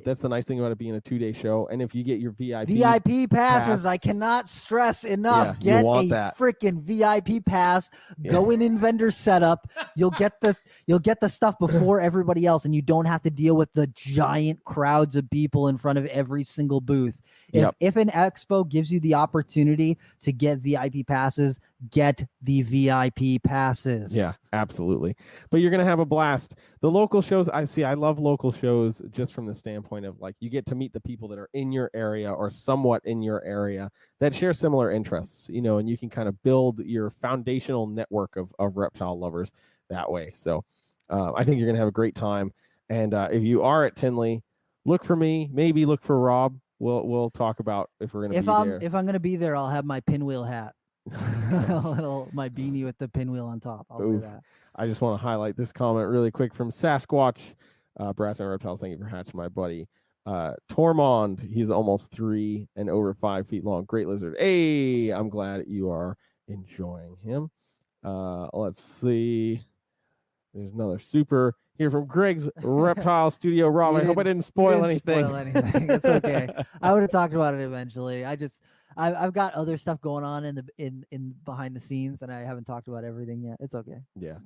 That's the nice thing about it being a 2-day show. And if you get your VIP passes, I cannot stress enough. Get a freaking VIP pass. Go in vendor setup. You'll get the stuff before everybody else, and you don't have to deal with the giant crowds of people in front of every single booth. If an expo gives you the opportunity to get VIP passes, get the VIP passes. Yeah, absolutely. But you're going to have a blast. The local shows, I love local shows just from the standpoint of, like, you get to meet the people that are in your area or somewhat in your area that share similar interests, and you can kind of build your foundational network of reptile lovers that way. So I think you're going to have a great time. And if you are at Tinley, look for me, maybe look for Rob. We'll talk about if we're going to be there. If I'm going to be there, I'll have my pinwheel hat. My beanie with the pinwheel on top. I'll wear that. I just want to highlight this comment really quick from Sasquatch. Brass and Reptiles, thank you for hatching my buddy. Tormond, he's almost 3 and over 5 feet long. Great lizard. Hey, I'm glad you are enjoying him. Let's see. There's another super here from Greg's Reptile Studio. Rob, I hope I didn't spoil anything. It's okay. I would have talked about it eventually. I've got other stuff going on in behind the scenes, and I haven't talked about everything yet. It's okay. Yeah.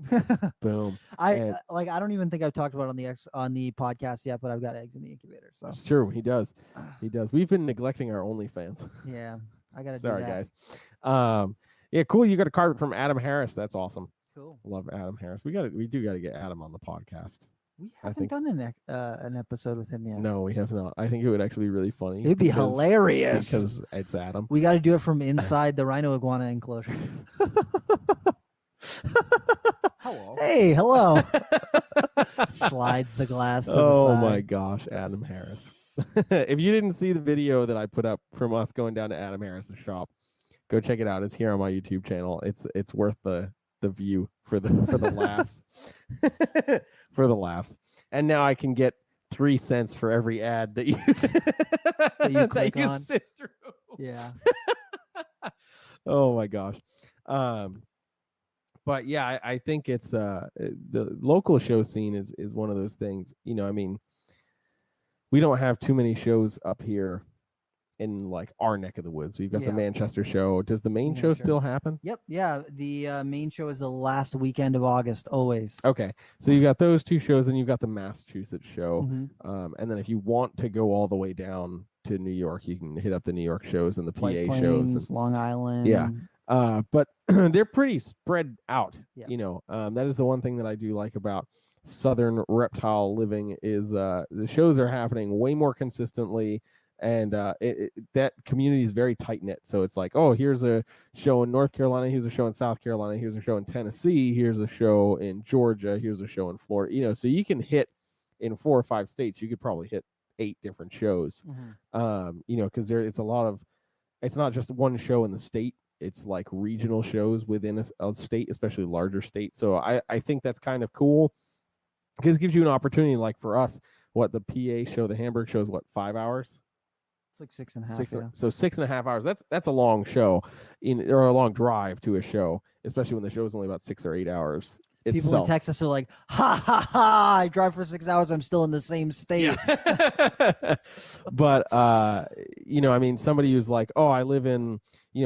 Boom. I don't even think I've talked about it on the podcast yet, but I've got eggs in the incubator. So it's true. He does. We've been neglecting our OnlyFans. Yeah, I gotta. Sorry, do that. guys. Yeah, cool. You got a card from Adam Harris. That's awesome. Cool. Love Adam Harris. We do got to get Adam on the podcast. We haven't done an episode with him yet. No, we have not. I think it would actually be really funny. It'd be hilarious because it's Adam. We got to do it from inside the rhino iguana enclosure. Hello. Hey, hello. Slides the glass. To the side. My gosh, Adam Harris. If you didn't see the video that I put up from us going down to Adam Harris's shop, go check it out. It's here on my YouTube channel. It's worth the view for the laughs. For the laughs. And now I can get 3 cents for every ad that you click on. sit through. Yeah. Oh my gosh. But yeah, I think it's the local show scene is one of those things. We don't have too many shows up here in like our neck of the woods. We've got the Manchester show. Does the main show still happen? Yep. Yeah. The main show is the last weekend of August, always. Okay. So you've got those 2 shows, and you've got the Massachusetts show. Mm-hmm. And then if you want to go all the way down to New York, you can hit up the New York shows and the White PA Plains, shows. Long Island. Yeah. But they're pretty spread out. Yeah. That is the one thing that I do like about Southern reptile living is the shows are happening way more consistently. And that community is very tight knit. So it's like, oh, here's a show in North Carolina, here's a show in South Carolina, here's a show in Tennessee, here's a show in Georgia, here's a show in Florida. So you can hit in 4 or 5 states. You could probably hit 8 different shows. Mm-hmm. Because it's a lot of. It's not just one show in the state. It's like regional shows within a state, especially larger state. So I think that's kind of cool because it gives you an opportunity. Like for us, the PA show, the Hamburg show is 5 hours. It's like 6.5. So 6.5 hours. That's a long show or a long drive to a show, especially when the show is only about 6 or 8 hours. People in Texas are like, ha ha ha! I drive for 6 hours. I'm still in the same state. Yeah. But somebody who's like, oh, I live in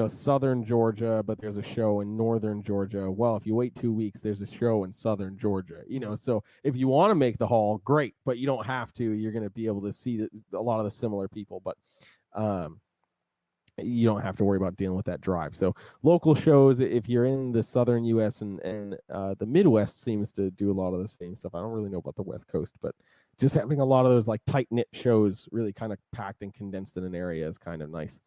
southern Georgia, but there's a show in northern Georgia. Well, if you wait 2 weeks, there's a show in southern Georgia. So if you want to make the haul, great, but you don't have to. You're going to be able to see a lot of the similar people, but you don't have to worry about dealing with that drive. So local shows, if you're in the southern U.S. and the Midwest seems to do a lot of the same stuff. I don't really know about the West Coast, but just having a lot of those like tight knit shows, really kind of packed and condensed in an area is kind of nice.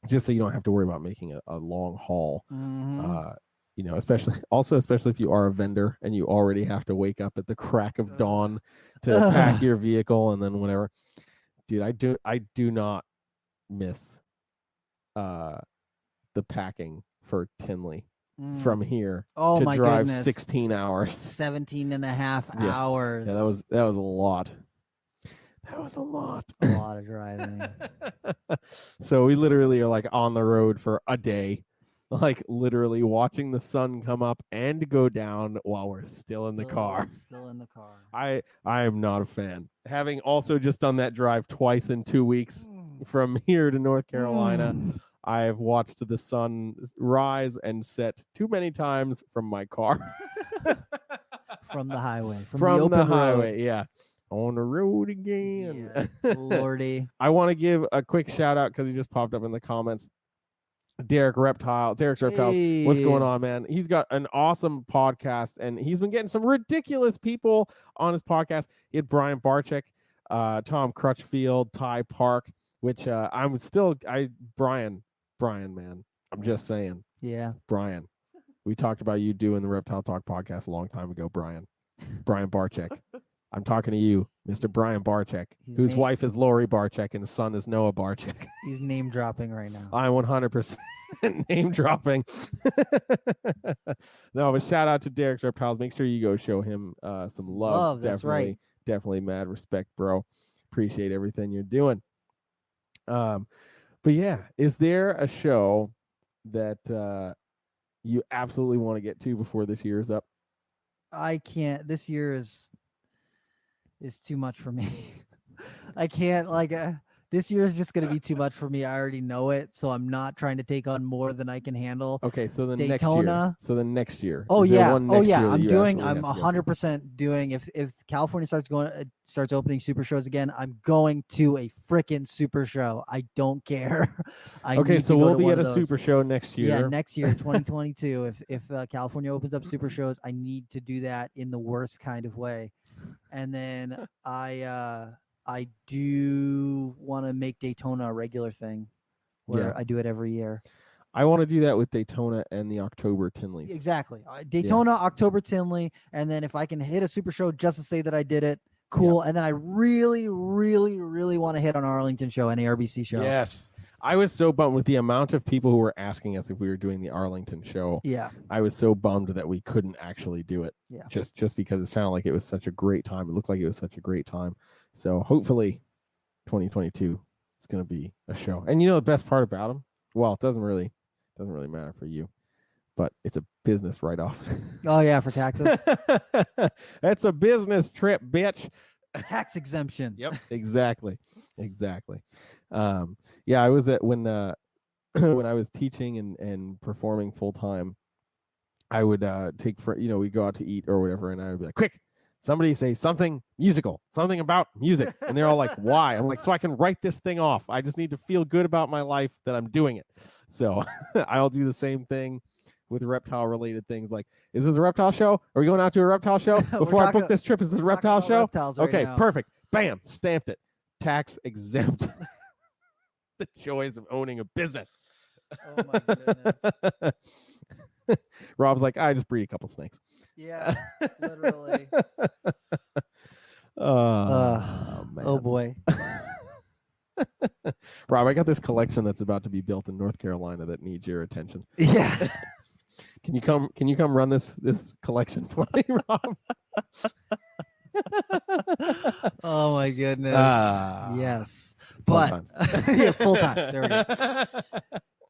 Just so you don't have to worry about making a long haul. Especially if you are a vendor and you already have to wake up at the crack of dawn to pack your vehicle and then whatever. Dude, I do not miss the packing for Tinley from here to my drive goodness. 16 hours. 17 and a half hours. Yeah, that was a lot. That was a lot. A lot of driving. So we literally are like on the road for a day, like literally watching the sun come up and go down while we're still in the car. Still in the car. I am not a fan. Having also just done that drive twice in 2 weeks from here to North Carolina, I have watched the sun rise and set too many times from my car. From the highway. From the open the highway, road. yeah. On the road again. Yeah, Lordy. I want to give a quick shout out because he just popped up in the comments. Derek's Reptiles. Hey. What's going on, man? He's got an awesome podcast, and he's been getting some ridiculous people on his podcast. He had Brian Barczyk, Tom Crutchfield, Ty Park, which Brian, man. I'm just saying. Yeah. Brian. We talked about you doing the Reptile Talk podcast a long time ago, Brian. Brian Barczyk. I'm talking to you, Mr. Brian Barczyk, whose wife is Lori Barczyk and his son is Noah Barczyk. He's name dropping right now. I'm 100% name dropping. No, but shout out to Derek's Reptiles. Make sure you go show him some love. That's right. Definitely mad respect, bro. Appreciate everything you're doing. But yeah, is there a show that you absolutely want to get to before this year is up? I can't. This year is too much for me. I can't this year is just going to be too much for me. I already know it, so I'm not trying to take on more than I can handle. Okay, so the Daytona. next year. Oh yeah. I'm 100% doing. If California starts opening super shows again, I'm going to a freaking super show. I don't care. So we'll be at a super show next year. Yeah, next year, 2022. If California opens up super shows, I need to do that in the worst kind of way. And then I do want to make Daytona a regular thing where I do it every year. I want to do that with Daytona and the October Tinleys. Exactly. Daytona, October Tinley. And then if I can hit a super show just to say that I did it, cool. Yeah. And then I really, really, really want to hit on Arlington show and ARBC show. Yes. I was so bummed with the amount of people who were asking us if we were doing the Arlington show. Yeah. I was so bummed that we couldn't actually do it. Yeah. Just because it sounded like it was such a great time. It looked like it was such a great time. So hopefully 2022 is going to be a show. And the best part about them? Well, it doesn't really matter for you, but it's a business write-off. Oh yeah, for taxes. That's a business trip, bitch. Tax exemption. Yep. Exactly. Yeah, I was at when when I was teaching and performing full time, I would we'd go out to eat or whatever, and I would be like, quick, somebody say something musical, something about music. And they're all like, why? I'm like, so I can write this thing off. I just need to feel good about my life that I'm doing it. So I'll do the same thing with reptile related things. Like, is this a reptile show? Are we going out to a reptile show? Before I book this trip, is this a reptile show? Okay, perfect. Bam, stamped it. Tax exempt. The joys of owning a business. Oh my goodness. Rob's like, I just breed a couple snakes. Yeah, literally. Man. Oh boy. Rob, I got this collection that's about to be built in North Carolina that needs your attention. Yeah. Can you come run this collection for me, Rob? Oh my goodness. Yes. But yeah, full time. There we go.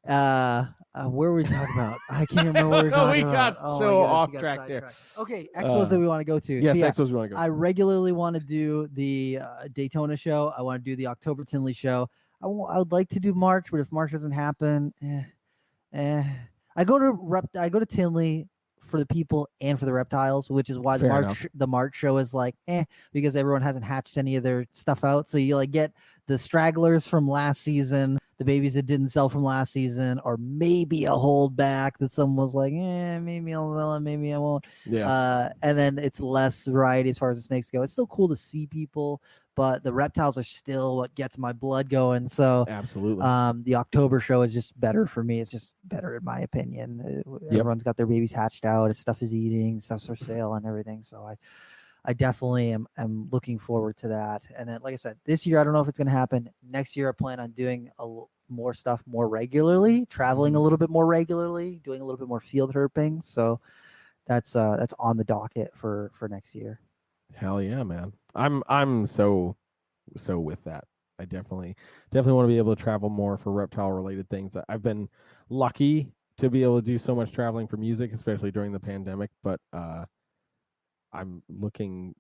Where were we talking about? I can't remember what we were talking about. We got so off track there. Okay, expos that we want to go to. Yes, expos we want to go to. I regularly want to do the Daytona show. I want to do the October Tinley show. I would like to do March, but if March doesn't happen, I go to Tinley for the people and for the reptiles, which is why the March show is like because everyone hasn't hatched any of their stuff out. So you like get the stragglers from last season, the babies that didn't sell from last season, or maybe a holdback that someone was like, maybe I'll sell it, maybe I won't. Yeah. And then it's less variety as far as the snakes go. It's still cool to see people, but the reptiles are still what gets my blood going. So absolutely, the October show is just better for me. It's just better in my opinion. Everyone's got their babies hatched out. Stuff is eating, stuff's for sale, and everything. So I definitely am looking forward to that. And then, like I said, this year I don't know if it's going to happen. Next year I plan on doing more stuff more regularly, traveling a little bit more regularly, doing a little bit more field herping. So that's on the docket for next year. Hell yeah, man! I'm so with that. I definitely want to be able to travel more for reptile related things. I've been lucky to be able to do so much traveling for music, especially during the pandemic. But I'm looking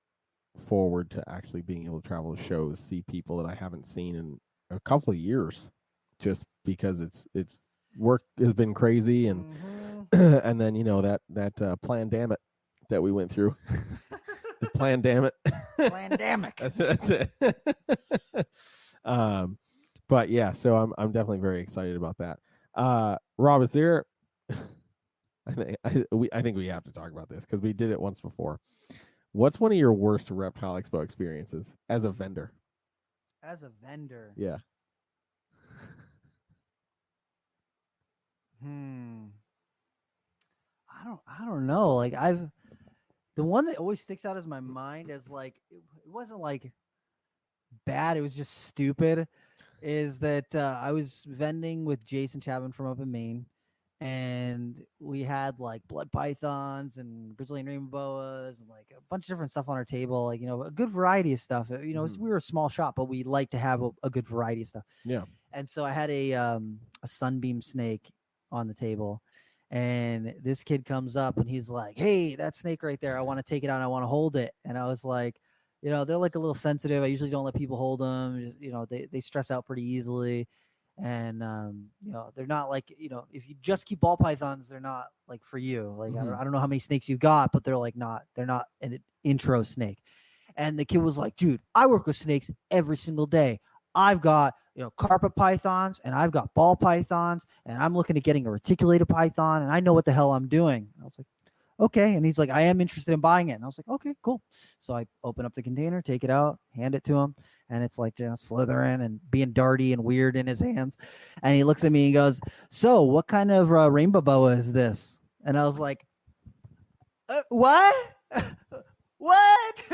forward to actually being able to travel to shows, see people that I haven't seen in a couple of years, just because it's work has been crazy and and then that pandemic that we went through. The pandemic. Pandemic. That's it. But yeah, so I'm definitely very excited about that. Rob, is there? I think we have to talk about this because we did it once before. What's one of your worst Reptile Expo experiences as a vendor? As a vendor, yeah. I don't know. Like the one that always sticks out as my mind as like it wasn't like bad. It was just stupid. Is that I was vending with Jason Chapman from up in Maine, and we had like blood pythons and Brazilian rainbow boas and like a bunch of different stuff on our table, like a good variety of stuff. We were a small shop, but we like to have a good variety of stuff. Yeah. And so I had a sunbeam snake on the table, and this kid comes up and he's like, "Hey, that snake right there, I want to take it out. I want to hold it." And I was like, they're like a little sensitive. I usually don't let people hold them. Just, they stress out pretty easily. And, they're not like, if you just keep ball pythons, they're not like for you. Like, I don't know how many snakes you got, but they're not an intro snake. And the kid was like, "Dude, I work with snakes every single day. I've got, carpet pythons and I've got ball pythons, and I'm looking at getting a reticulated python, and I know what the hell I'm doing." I was like, "Okay." And he's like, "I am interested in buying it." And I was like, "Okay, cool." So I open up the container, take it out, hand it to him. And it's like, slithering and being darty and weird in his hands. And he looks at me and goes, "So what kind of rainbow boa is this?" And I was like, "What? What?"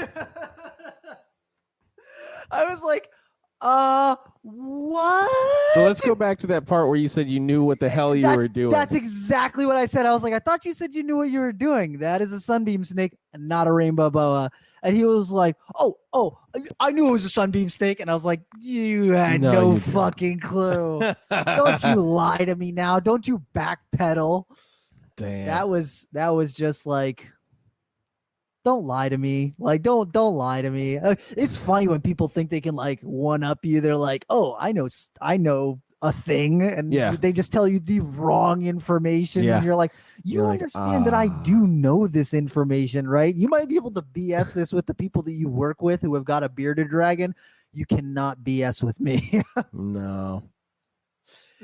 I was like, what? So let's go back to that part where you said you knew what the hell you were doing. That's exactly what I said. I was like, "I thought you said you knew what you were doing. That is a sunbeam snake and not a rainbow boa." And he was like, oh, I knew it was a sunbeam snake. And I was like, "You had no fucking clue." Don't you lie to me now. Don't you backpedal. Damn. That was just like, don't lie to me. Like, don't lie to me. It's funny when people think they can like one up you. They're like, "Oh, I know a thing," and they just tell you the wrong information. And you're like, "You understand that I do know this information, right? You might be able to BS this with the people that you work with who have got a bearded dragon. You cannot BS with me." No.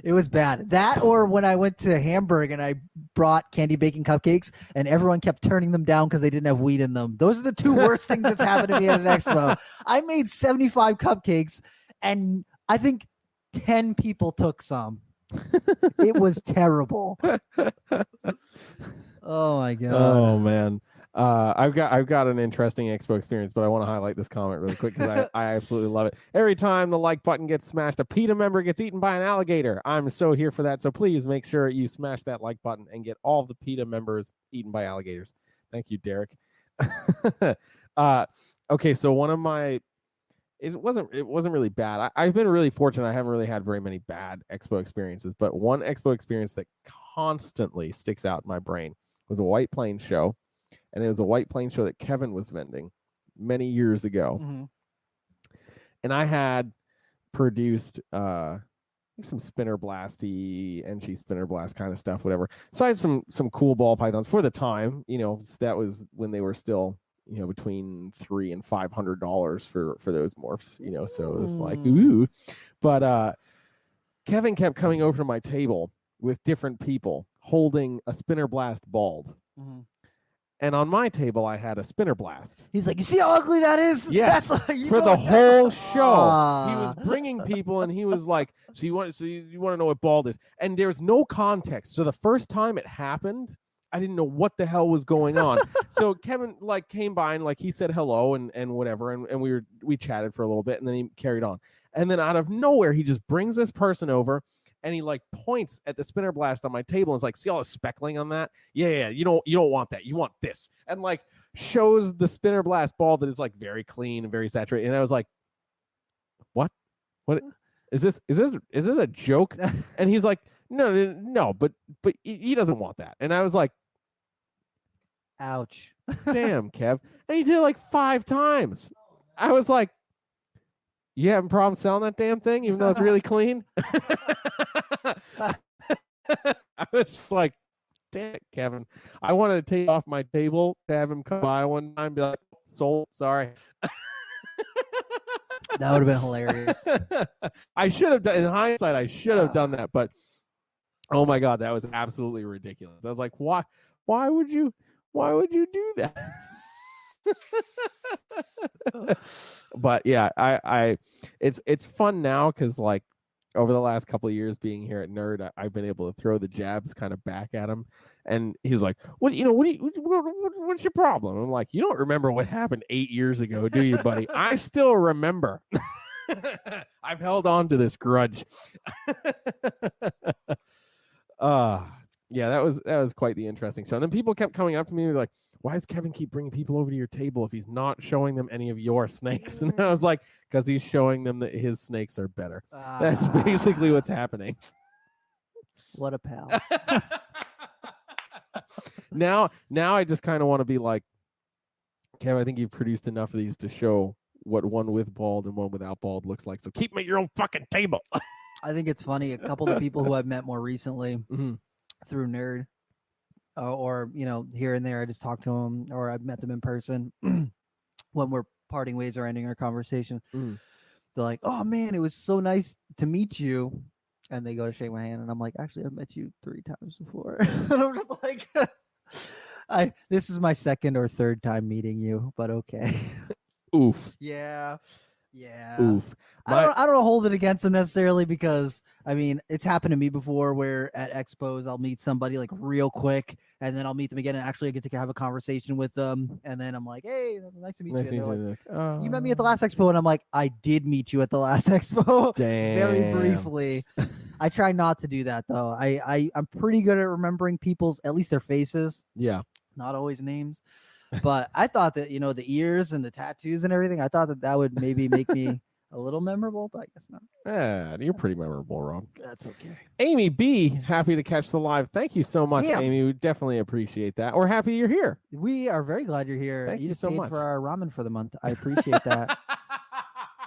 It was bad. That, or when I went to Hamburg and I brought candy bacon cupcakes and everyone kept turning them down because they didn't have weed in them. Those are the two worst things that's happened to me at an expo. I made 75 cupcakes and I think 10 people took some. It was terrible. Oh my God. Oh man. I've got an interesting expo experience, but I want to highlight this comment really quick because I absolutely love it. Every time the like button gets smashed, a PETA member gets eaten by an alligator. I'm so here for that. So please make sure you smash that like button and get all the PETA members eaten by alligators. Thank you, Derek. Okay, so one of my it wasn't really bad. I've been really fortunate. I haven't really had very many bad expo experiences, but one expo experience that constantly sticks out in my brain was a White Plains show. And it was a White Plains show that Kevin was vending many years ago. Mm-hmm. And I had produced some spinner blasty, NG spinner blast kind of stuff, whatever. So I had some cool ball pythons for the time. That was when they were still between $300 and $500 for those morphs. So it was like ooh. But Kevin kept coming over to my table with different people holding a spinner blast bald. Mm-hmm. And on my table, I had a spinner blast. He's like, you see how ugly that is? Yes, for the whole show. He was bringing people, and he was like, "So you want to know what bald is?" And there's no context. So the first time it happened, I didn't know what the hell was going on. So Kevin came by and he said hello and whatever, and we chatted for a little bit, and then he carried on. And then out of nowhere, he just brings this person over. And he points at the spinner blast on my table and is like, see all the speckling on that? Yeah, you don't want that. You want this. And shows the spinner blast ball that is very clean and very saturated. And I was like, what is this a joke? And he's like, no, but he doesn't want that. And I was like, ouch. Damn, Kev. And he did it 5 times. I was like, you having problems selling that damn thing, even though it's really clean? I was just like, damn it, Kevin. I wanted to take off my table to have him come by one time and be like, sold, sorry. That would have been hilarious. I should have done, in hindsight, I should have done that, but oh my God, that was absolutely ridiculous. I was like, why would you do that? But yeah, I it's fun now because over the last couple of years being here at Nerd, I've been able to throw the jabs kind of back at him, and he's like, what's your problem? I'm like, you don't remember what happened 8 years ago, do you, buddy? I still remember. I've held on to this grudge. Yeah, that was quite the interesting show. And then people kept coming up to me like, why does Kevin keep bringing people over to your table if he's not showing them any of your snakes? And I was like, because he's showing them that his snakes are better. That's basically what's happening. What a pal. Now I just kind of want to be like, Kev, I think you've produced enough of these to show what one with bald and one without bald looks like. So keep them at your own fucking table. I think it's funny. A couple of the people who I've met more recently through Nerd, or here and there, I just talk to them, or I've met them in person when we're parting ways or ending our conversation. They're like, "Oh man, it was so nice to meet you," and they go to shake my hand, and I'm like, "Actually, I've met you 3 times before." And I'm just like, "This is my second or third time meeting you, but okay." Oof. Yeah. Oof. I don't hold it against them necessarily because it's happened to me before where at expos I'll meet somebody real quick and then I'll meet them again and actually I get to have a conversation with them and then I'm like, hey, nice to meet you. And they're like, you met me at the last expo, and I'm like, I did meet you at the last expo. Damn. Very briefly. I try not to do that though. I'm pretty good at remembering people's, at least their faces. Yeah. Not always names. But I thought that, the ears and the tattoos and everything, I thought that would maybe make me a little memorable, but I guess not. Yeah, you're pretty memorable, Rob. That's okay. Amy B, happy to catch the live. Thank you so much, Amy. We definitely appreciate that. We're happy you're here. We are very glad you're here. Thank you just so paid much for our ramen for the month. I appreciate that.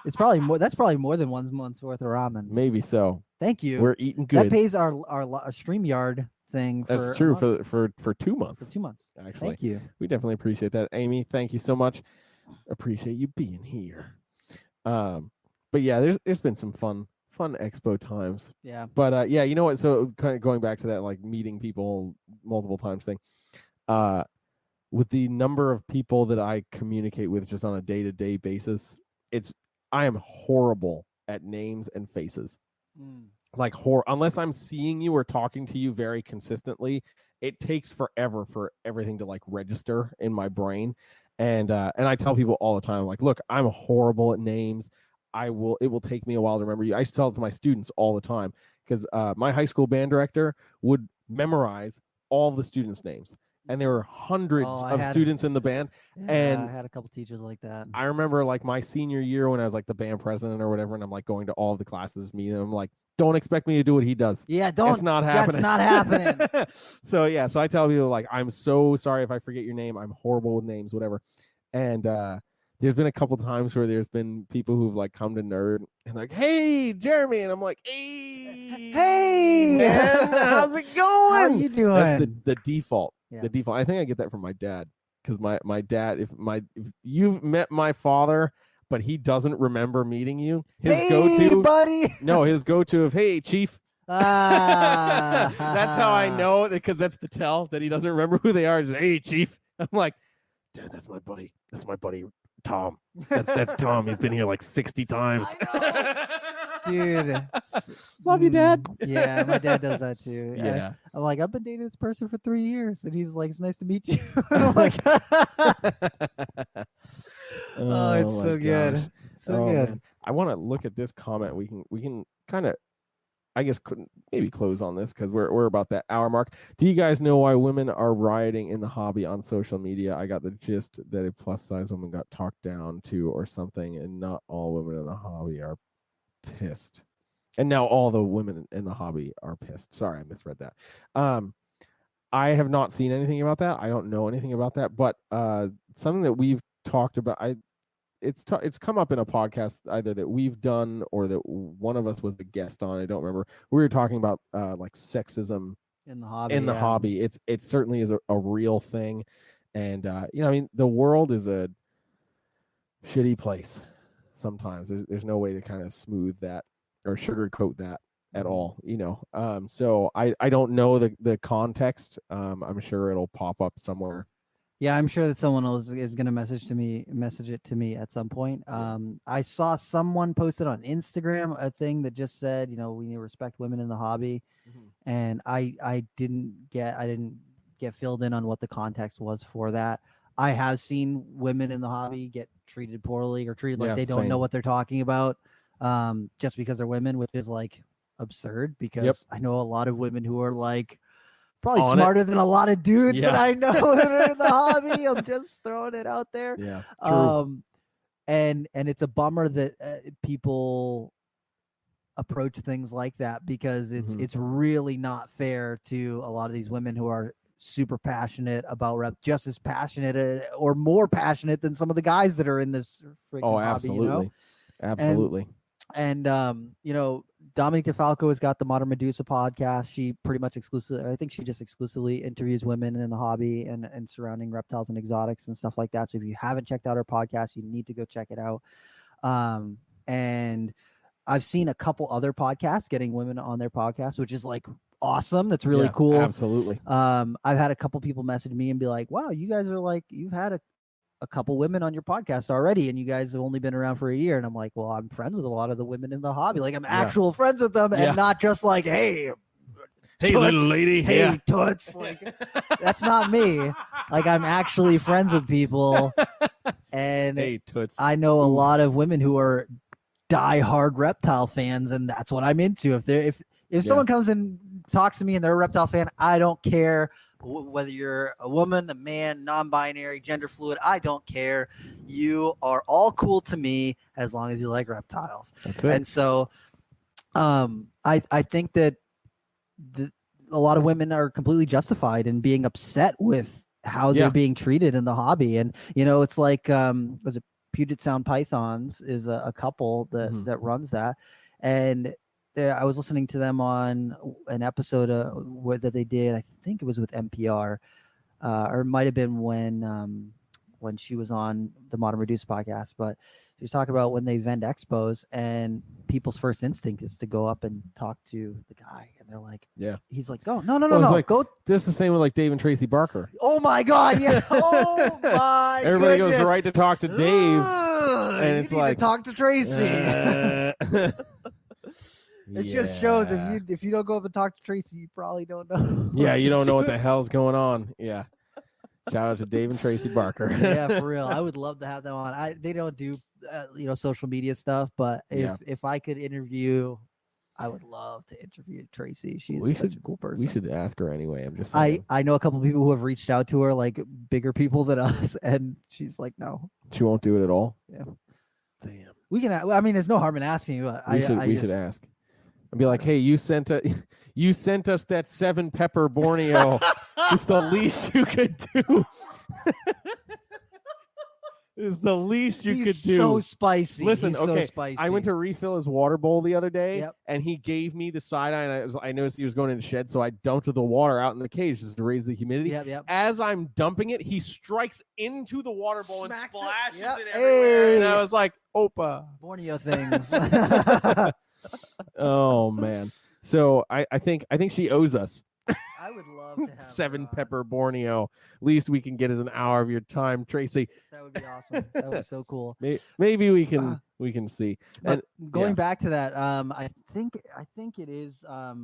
It's probably more. That's probably more than 1 month's worth of ramen. Maybe so. Thank you. We're eating good. That pays our StreamYard thing. That's true for 2 months. For 2 months. Actually, thank you. We definitely appreciate that, Amy. Thank you so much. Appreciate you being here. But yeah, there's been some fun expo times. Yeah. But yeah, you know what? So kind of going back to that meeting people multiple times thing. With the number of people that I communicate with just on a day-to-day basis, I am horrible at names and faces. Unless I'm seeing you or talking to you very consistently, it takes forever for everything to register in my brain. And I tell people all the time, look, I'm horrible at names. It will take me a while to remember you. I tell it to my students all the time because my high school band director would memorize all the students' names. And there were hundreds of students in the band. Yeah, and I had a couple teachers like that. I remember my senior year when I was the band president or whatever, and I'm going to all of the classes meeting. I'm like, don't expect me to do what he does. Yeah, don't. It's not happening. That's not happening. So yeah, so I tell people I'm so sorry if I forget your name. I'm horrible with names, whatever. And there's been a couple times where there's been people who've like come to Nerd and like, hey, Jeremy, and I'm like, hey, man, how's it going? How are you doing? That's the default. Yeah. The default. I think I get that from my dad because my dad, if you've met my father, but he doesn't remember meeting you, his go-to, buddy. no, his go-to of hey, chief. That's how I know, because that's the tell that he doesn't remember who they are. Just, hey, chief. I'm like, dude, that's my buddy. That's my buddy Tom. That's Tom. He's been here like 60 times. Dude. Love you, Dad. Yeah, my dad does that too. Yeah. I'm like, I've been dating this person for 3 years, and he's like, it's nice to meet you. I'm like, oh, it's my so good. gosh. So good. Man. I want to look at this comment. We can kind of, I guess, maybe close on this because we're about that hour mark. Do you guys know why women are rioting in the hobby on social media? I got the gist that a plus size woman got talked down to or something, and not all women in the hobby are pissed. And now all the women in the hobby are pissed. Sorry, I misread that. I have not seen anything about that. I don't know anything about that, but something that we've talked about, it's come up in a podcast either that we've done or that one of us was a guest on. I don't remember. We were talking about like sexism In the hobby. in the hobby. It certainly is a real thing, and I mean, the world is a shitty place. Sometimes there's no way to kind of smooth that or sugarcoat that at all, so I don't know the context. I'm sure it'll pop up somewhere. Yeah, I'm sure that someone else is going to message it to me at some point. I saw someone posted on Instagram a thing that just said, we need to respect women in the hobby. Mm-hmm. And I didn't get filled in on what the context was for that. I have seen women in the hobby get treated poorly or treated like they don't know what they're talking about, just because they're women, which is like absurd, because I know a lot of women who are like probably smarter than a lot of dudes that I know that are in the hobby. I'm just throwing it out there. Yeah. True. And it's a bummer that people approach things like that, because it's really not fair to a lot of these women who are super passionate about rep, just as passionate or more passionate than some of the guys that are in this freaking hobby. Absolutely. Absolutely. And Dominique DeFalco has got the Modern Medusa podcast. She pretty much exclusively interviews women in the hobby and surrounding reptiles and exotics and stuff like that. So if you haven't checked out her podcast, you need to go check it out. And I've seen a couple other podcasts getting women on their podcast, which is like awesome. That's really cool. Absolutely. I've had a couple people message me and be like, wow, you guys are like, you've had a couple women on your podcast already, and you guys have only been around for a year. And I'm like, well, I'm friends with a lot of the women in the hobby. Like, I'm actual friends with them, and not just like, hey toots, little lady, hey toots. Like, that's not me. Like, I'm actually friends with people, and hey toots. I know a lot of women who are diehard reptile fans, and that's what I'm into. If someone comes and talks to me and they're a reptile fan, I don't care whether you're a woman, a man, non-binary, gender fluid. I don't care. You are all cool to me as long as you like reptiles. That's it. And so I think that a lot of women are completely justified in being upset with how they're being treated in the hobby. And, it's like, was it Puget Sound Pythons is a couple that runs that. And I was listening to them on an episode that they did. I think it was with NPR, or it might have been when she was on the Modern Medusa podcast. But she was talking about when they vend expos, and people's first instinct is to go up and talk to the guy, and they're like, he's like, oh no, like, go. This is the same with like Dave and Tracy Barker. Oh my God, yeah. Oh my. Everybody goodness. goes right to talk to Dave, and it's like, talk to Tracy. It just shows if you don't go up and talk to Tracy, you probably don't know. Yeah, you don't know what the hell's going on. Yeah. Shout out to Dave and Tracy Barker. Yeah, for real. I would love to have them on. They don't do social media stuff, but if I could interview, I would love to interview Tracy. She's such a cool person. We should ask her anyway. I'm just saying. I know a couple people who have reached out to her, like bigger people than us, and she's like, no. She won't do it at all. Yeah. Damn. We can. I mean, there's no harm in asking, but we should ask. And be like, hey, you sent us that 7 pepper Borneo. It's the least you could do. is the least you He's could do. so spicy. Listen, He's okay, so spicy. I went to refill his water bowl the other day, Yep. and he gave me the side eye, and I noticed he was going in the shed, so I dumped the water out in the cage just to raise the humidity. Yep. As I'm dumping it, he strikes into the water bowl and Smacks it. splashes Yep. it everywhere. And Hey. I was like, Opa. Borneo things. Oh man. So I think she owes us I would love to have 7 her on. pepper Borneo. Least we can get is an hour of your time, Tracy. That would be awesome. That would be so cool. Maybe we can see. But And going yeah. back to that, I think it is. Oh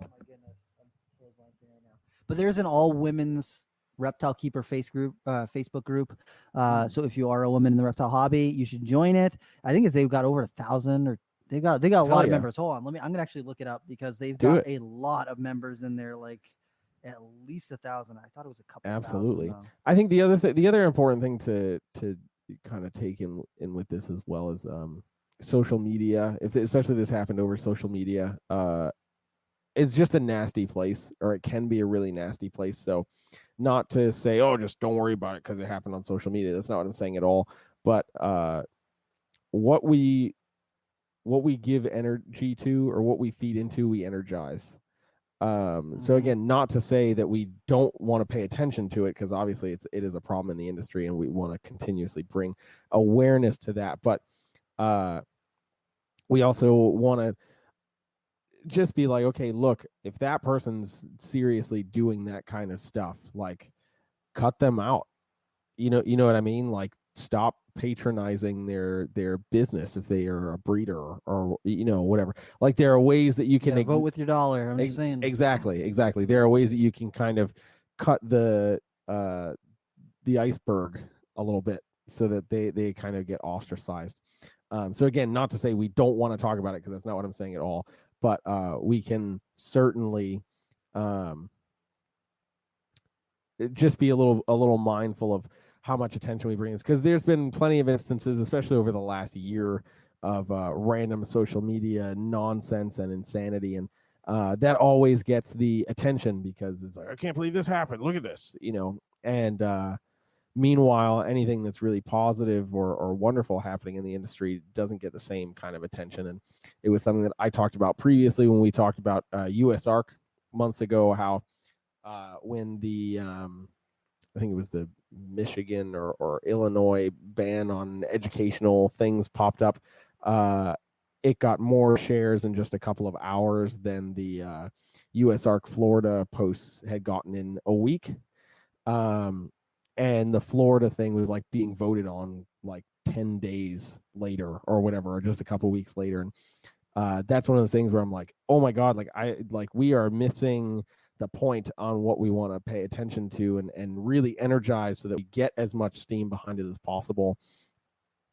my goodness, I'm totally blanking right now. But there's an all women's reptile keeper Facebook group. So if you are a woman in the reptile hobby, you should join it. I think they've got over 1,000 or they got a lot of members. Hold on, I'm gonna actually look it up because they've got a lot of members in there, like at least 1,000. I thought it was a couple. Absolutely. Thousand, I think the other important thing to kind of take in with this as well as social media, especially this happened over social media, it's just a nasty place, or it can be a really nasty place. So not to say, oh, just don't worry about it because it happened on social media. That's not what I'm saying at all. But what we give energy to, or what we feed into, we energize. So again, not to say that we don't want to pay attention to it, because obviously it is a problem in the industry and we want to continuously bring awareness to that. But we also want to just be like, okay, look, if that person's seriously doing that kind of stuff, like, cut them out. You know what I mean? Like, stop patronizing their business if they are a breeder or whatever. Like, there are ways that you can vote with your dollar. I'm just saying. Exactly. There are ways that you can kind of cut the iceberg a little bit so that they kind of get ostracized. So again, not to say we don't want to talk about it, because that's not what I'm saying at all. But we can certainly just be a little mindful of how much attention we bring this, because there's been plenty of instances, especially over the last year, of random social media nonsense and insanity, and that always gets the attention because it's like, I can't believe this happened. Look at this, and meanwhile, anything that's really positive or wonderful happening in the industry doesn't get the same kind of attention. And it was something that I talked about previously when we talked about USARC months ago, how when the I think it was the Michigan or Illinois ban on educational things popped up, it got more shares in just a couple of hours than the USARC Florida posts had gotten in a week. And the Florida thing was like being voted on like 10 days later or whatever, or just a couple weeks later. And that's one of those things where I'm like, oh my God, we are missing the point on what we want to pay attention to and really energize so that we get as much steam behind it as possible.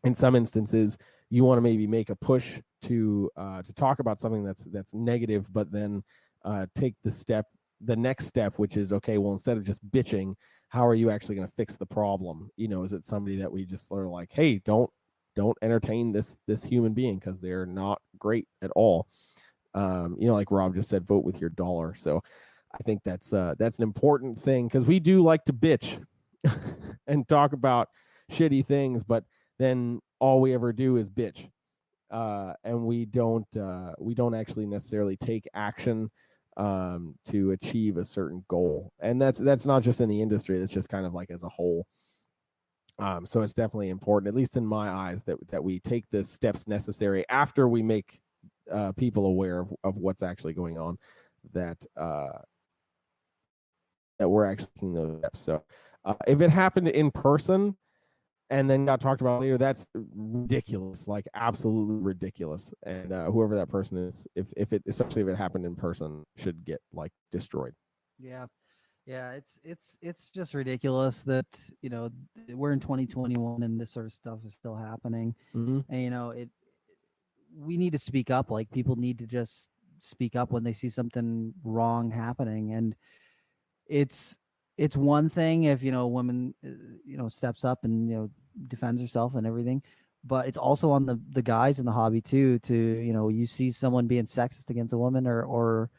In some instances, you want to maybe make a push to talk about something that's negative, but then take the next step, which is, okay, well, instead of just bitching, how are you actually going to fix the problem? Is it somebody that we just are like, hey, don't entertain this human being because they're not great at all. Like Rob just said, vote with your dollar. So I think that's an important thing, because we do like to bitch and talk about shitty things, but then all we ever do is bitch, and we don't actually necessarily take action to achieve a certain goal. And that's not just in the industry, that's just kind of like as a whole. So it's definitely important, at least in my eyes, that we take the steps necessary after we make people aware of what's actually going on, that we're actually taking those steps. So if it happened in person and then got talked about later, that's ridiculous, like absolutely ridiculous. And whoever that person is, especially if it happened in person, should get like destroyed. Yeah, it's just ridiculous that we're in 2021 and this sort of stuff is still happening. Mm-hmm. And we need to speak up. Like, people need to just speak up when they see something wrong happening. And it's one thing if a woman steps up and defends herself and everything, but it's also on the guys in the hobby too to you see someone being sexist against a woman or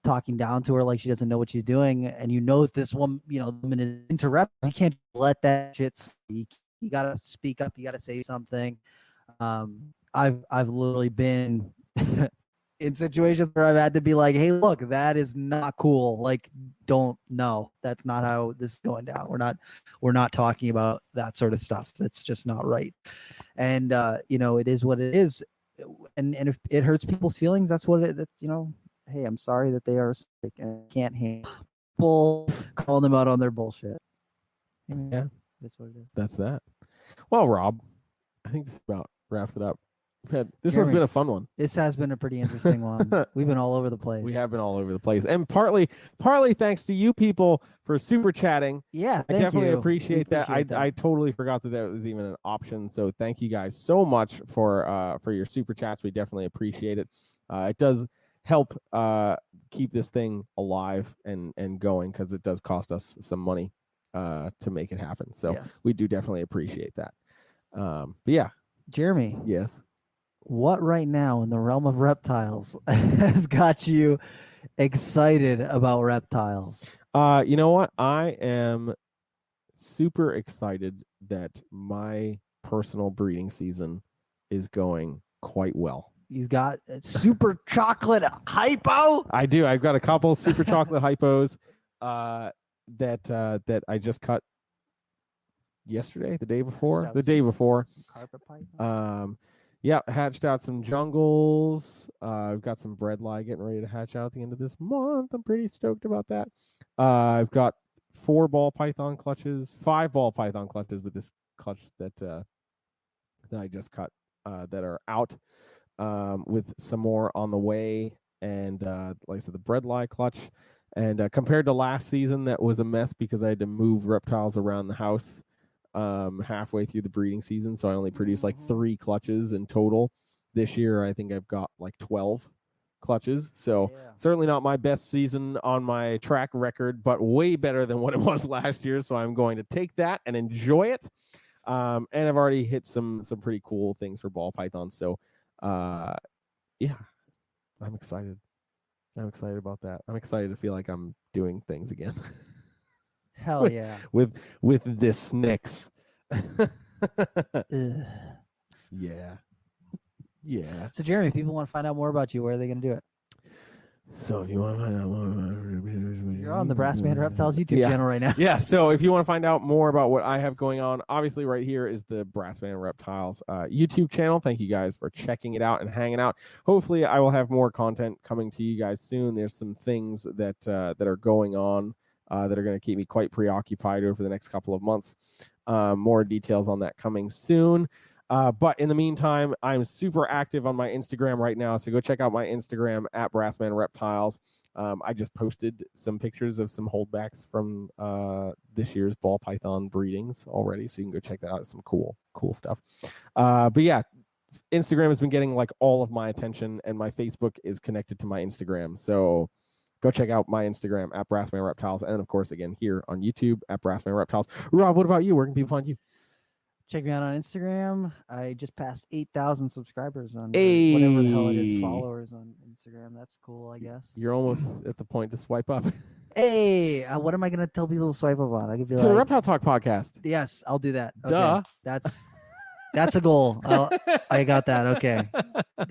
talking down to her like she doesn't know what she's doing, and that this woman, the woman is interrupted. You can't let that shit speak. You gotta speak up. You gotta say something. I've literally been in situations where I've had to be like, hey, look, that is not cool. Like, that's not how this is going down. We're not talking about that sort of stuff. That's just not right. And it is what it is. And if it hurts people's feelings, that's what hey, I'm sorry that they are sick and can't handle people calling them out on their bullshit. Yeah, that's what it is. That's that. Well, Rob, I think this about wraps it up. This Jeremy, one's been a fun one. This has been a pretty interesting one. We've been all over the place. We have been all over the place, and partly thanks to you people for super chatting. Yeah, I definitely appreciate that. I totally forgot that was even an option. So thank you guys so much for your super chats. We definitely appreciate it. It does help keep this thing alive and going, because it does cost us some money to make it happen. So yes, we do definitely appreciate that. But yeah, Jeremy. Yes. What right now in the realm of reptiles has got you excited about reptiles? You know what? I am super excited that my personal breeding season is going quite well. You've got super chocolate hypo? I do. I've got a couple super chocolate hypos that I just cut yesterday, the day before. Some carpet python. Yeah, hatched out some jungles. I've got some bredli getting ready to hatch out at the end of this month. I'm pretty stoked about that. I've got 5 ball python clutches with this clutch that I just cut that are out, with some more on the way. And like I said, the bredli clutch. And compared to last season, that was a mess because I had to move reptiles around the house halfway through the breeding season, so I only produced like 3 clutches in total. This year I think I've got like 12 clutches, so certainly not my best season on my track record, but way better than what it was last year, so I'm going to take that and enjoy it. And I've already hit some pretty cool things for ball pythons, so yeah, I'm excited about that. I'm excited to feel like I'm doing things again. Hell yeah. With this Snicks. Yeah. So Jeremy, if people want to find out more about you, where are they going to do it? So if you want to find out more, you're on the Brassman Reptiles YouTube channel right now. Yeah. So if you want to find out more about what I have going on, obviously right here is the Brassman Reptiles YouTube channel. Thank you guys for checking it out and hanging out. Hopefully I will have more content coming to you guys soon. There's some things that are going on that are going to keep me quite preoccupied over the next couple of months. More details on that coming soon. But in the meantime, I'm super active on my Instagram right now. So go check out my Instagram at Brassman Reptiles. I just posted some pictures of some holdbacks from this year's ball python breedings already. So you can go check that out. It's some cool stuff. But yeah, Instagram has been getting like all of my attention, and my Facebook is connected to my Instagram. So go check out my Instagram at Brassman Reptiles. And of course, again, here on YouTube at Brassman Reptiles. Rob, what about you? Where can people find you? Check me out on Instagram. I just passed 8,000 subscribers on whatever the hell it is, followers on Instagram. That's cool, I guess. You're almost at the point to swipe up. Hey, what am I going to tell people to swipe up on? I could be to the Reptile Talk podcast. Yes, I'll do that. Duh. Okay. That's a goal. I got that. Okay.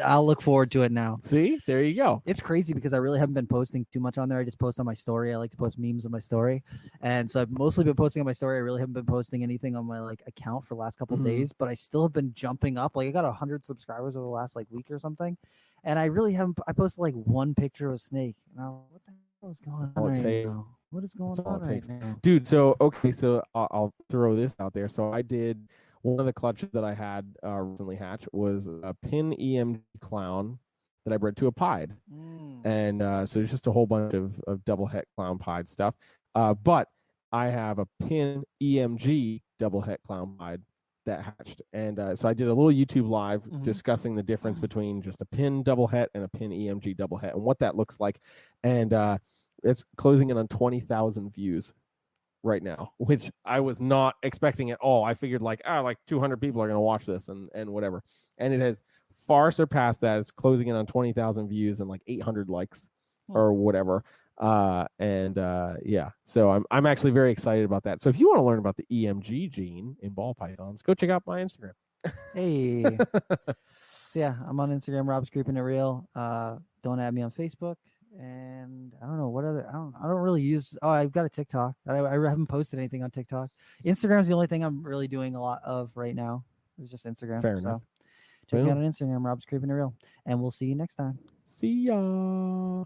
I'll look forward to it now. See, there you go. It's crazy because I really haven't been posting too much on there. I just post on my story. I like to post memes on my story. And so I've mostly been posting on my story. I really haven't been posting anything on my account for the last couple of days, but I still have been jumping up. Like I got 100 subscribers over the last week or something. And I really haven't, I posted one picture of a snake. And I was like, what the hell is going on right now? What is going on right now? Dude, so I'll throw this out there. So I did one of the clutches that I had recently hatched was a pin EMG clown that I bred to a pied. And so it's just a whole bunch of double het clown pied stuff. But I have a pin EMG double het clown pied that hatched. And so I did a little YouTube live discussing the difference between just a pin double het and a pin EMG double het and what that looks like. And it's closing in on 20,000 views right now, which I was not expecting at all. I figured like 200 people are going to watch this and whatever. And it has far surpassed that. It's closing in on 20,000 views and 800 likes. or whatever. Yeah, so I'm actually very excited about that. So if you want to learn about the EMG gene in ball pythons, go check out my Instagram. Hey. So yeah, I'm on Instagram, Rob's Creeping It Real. Don't add me on Facebook. And I don't know what other. I don't really use. Oh, I've got a TikTok. I haven't posted anything on TikTok. Instagram's the only thing I'm really doing a lot of right now. It's just Instagram. Fair enough. Check me out Boom. on Instagram, Rob's Creeping It Real, and we'll see you next time. See ya.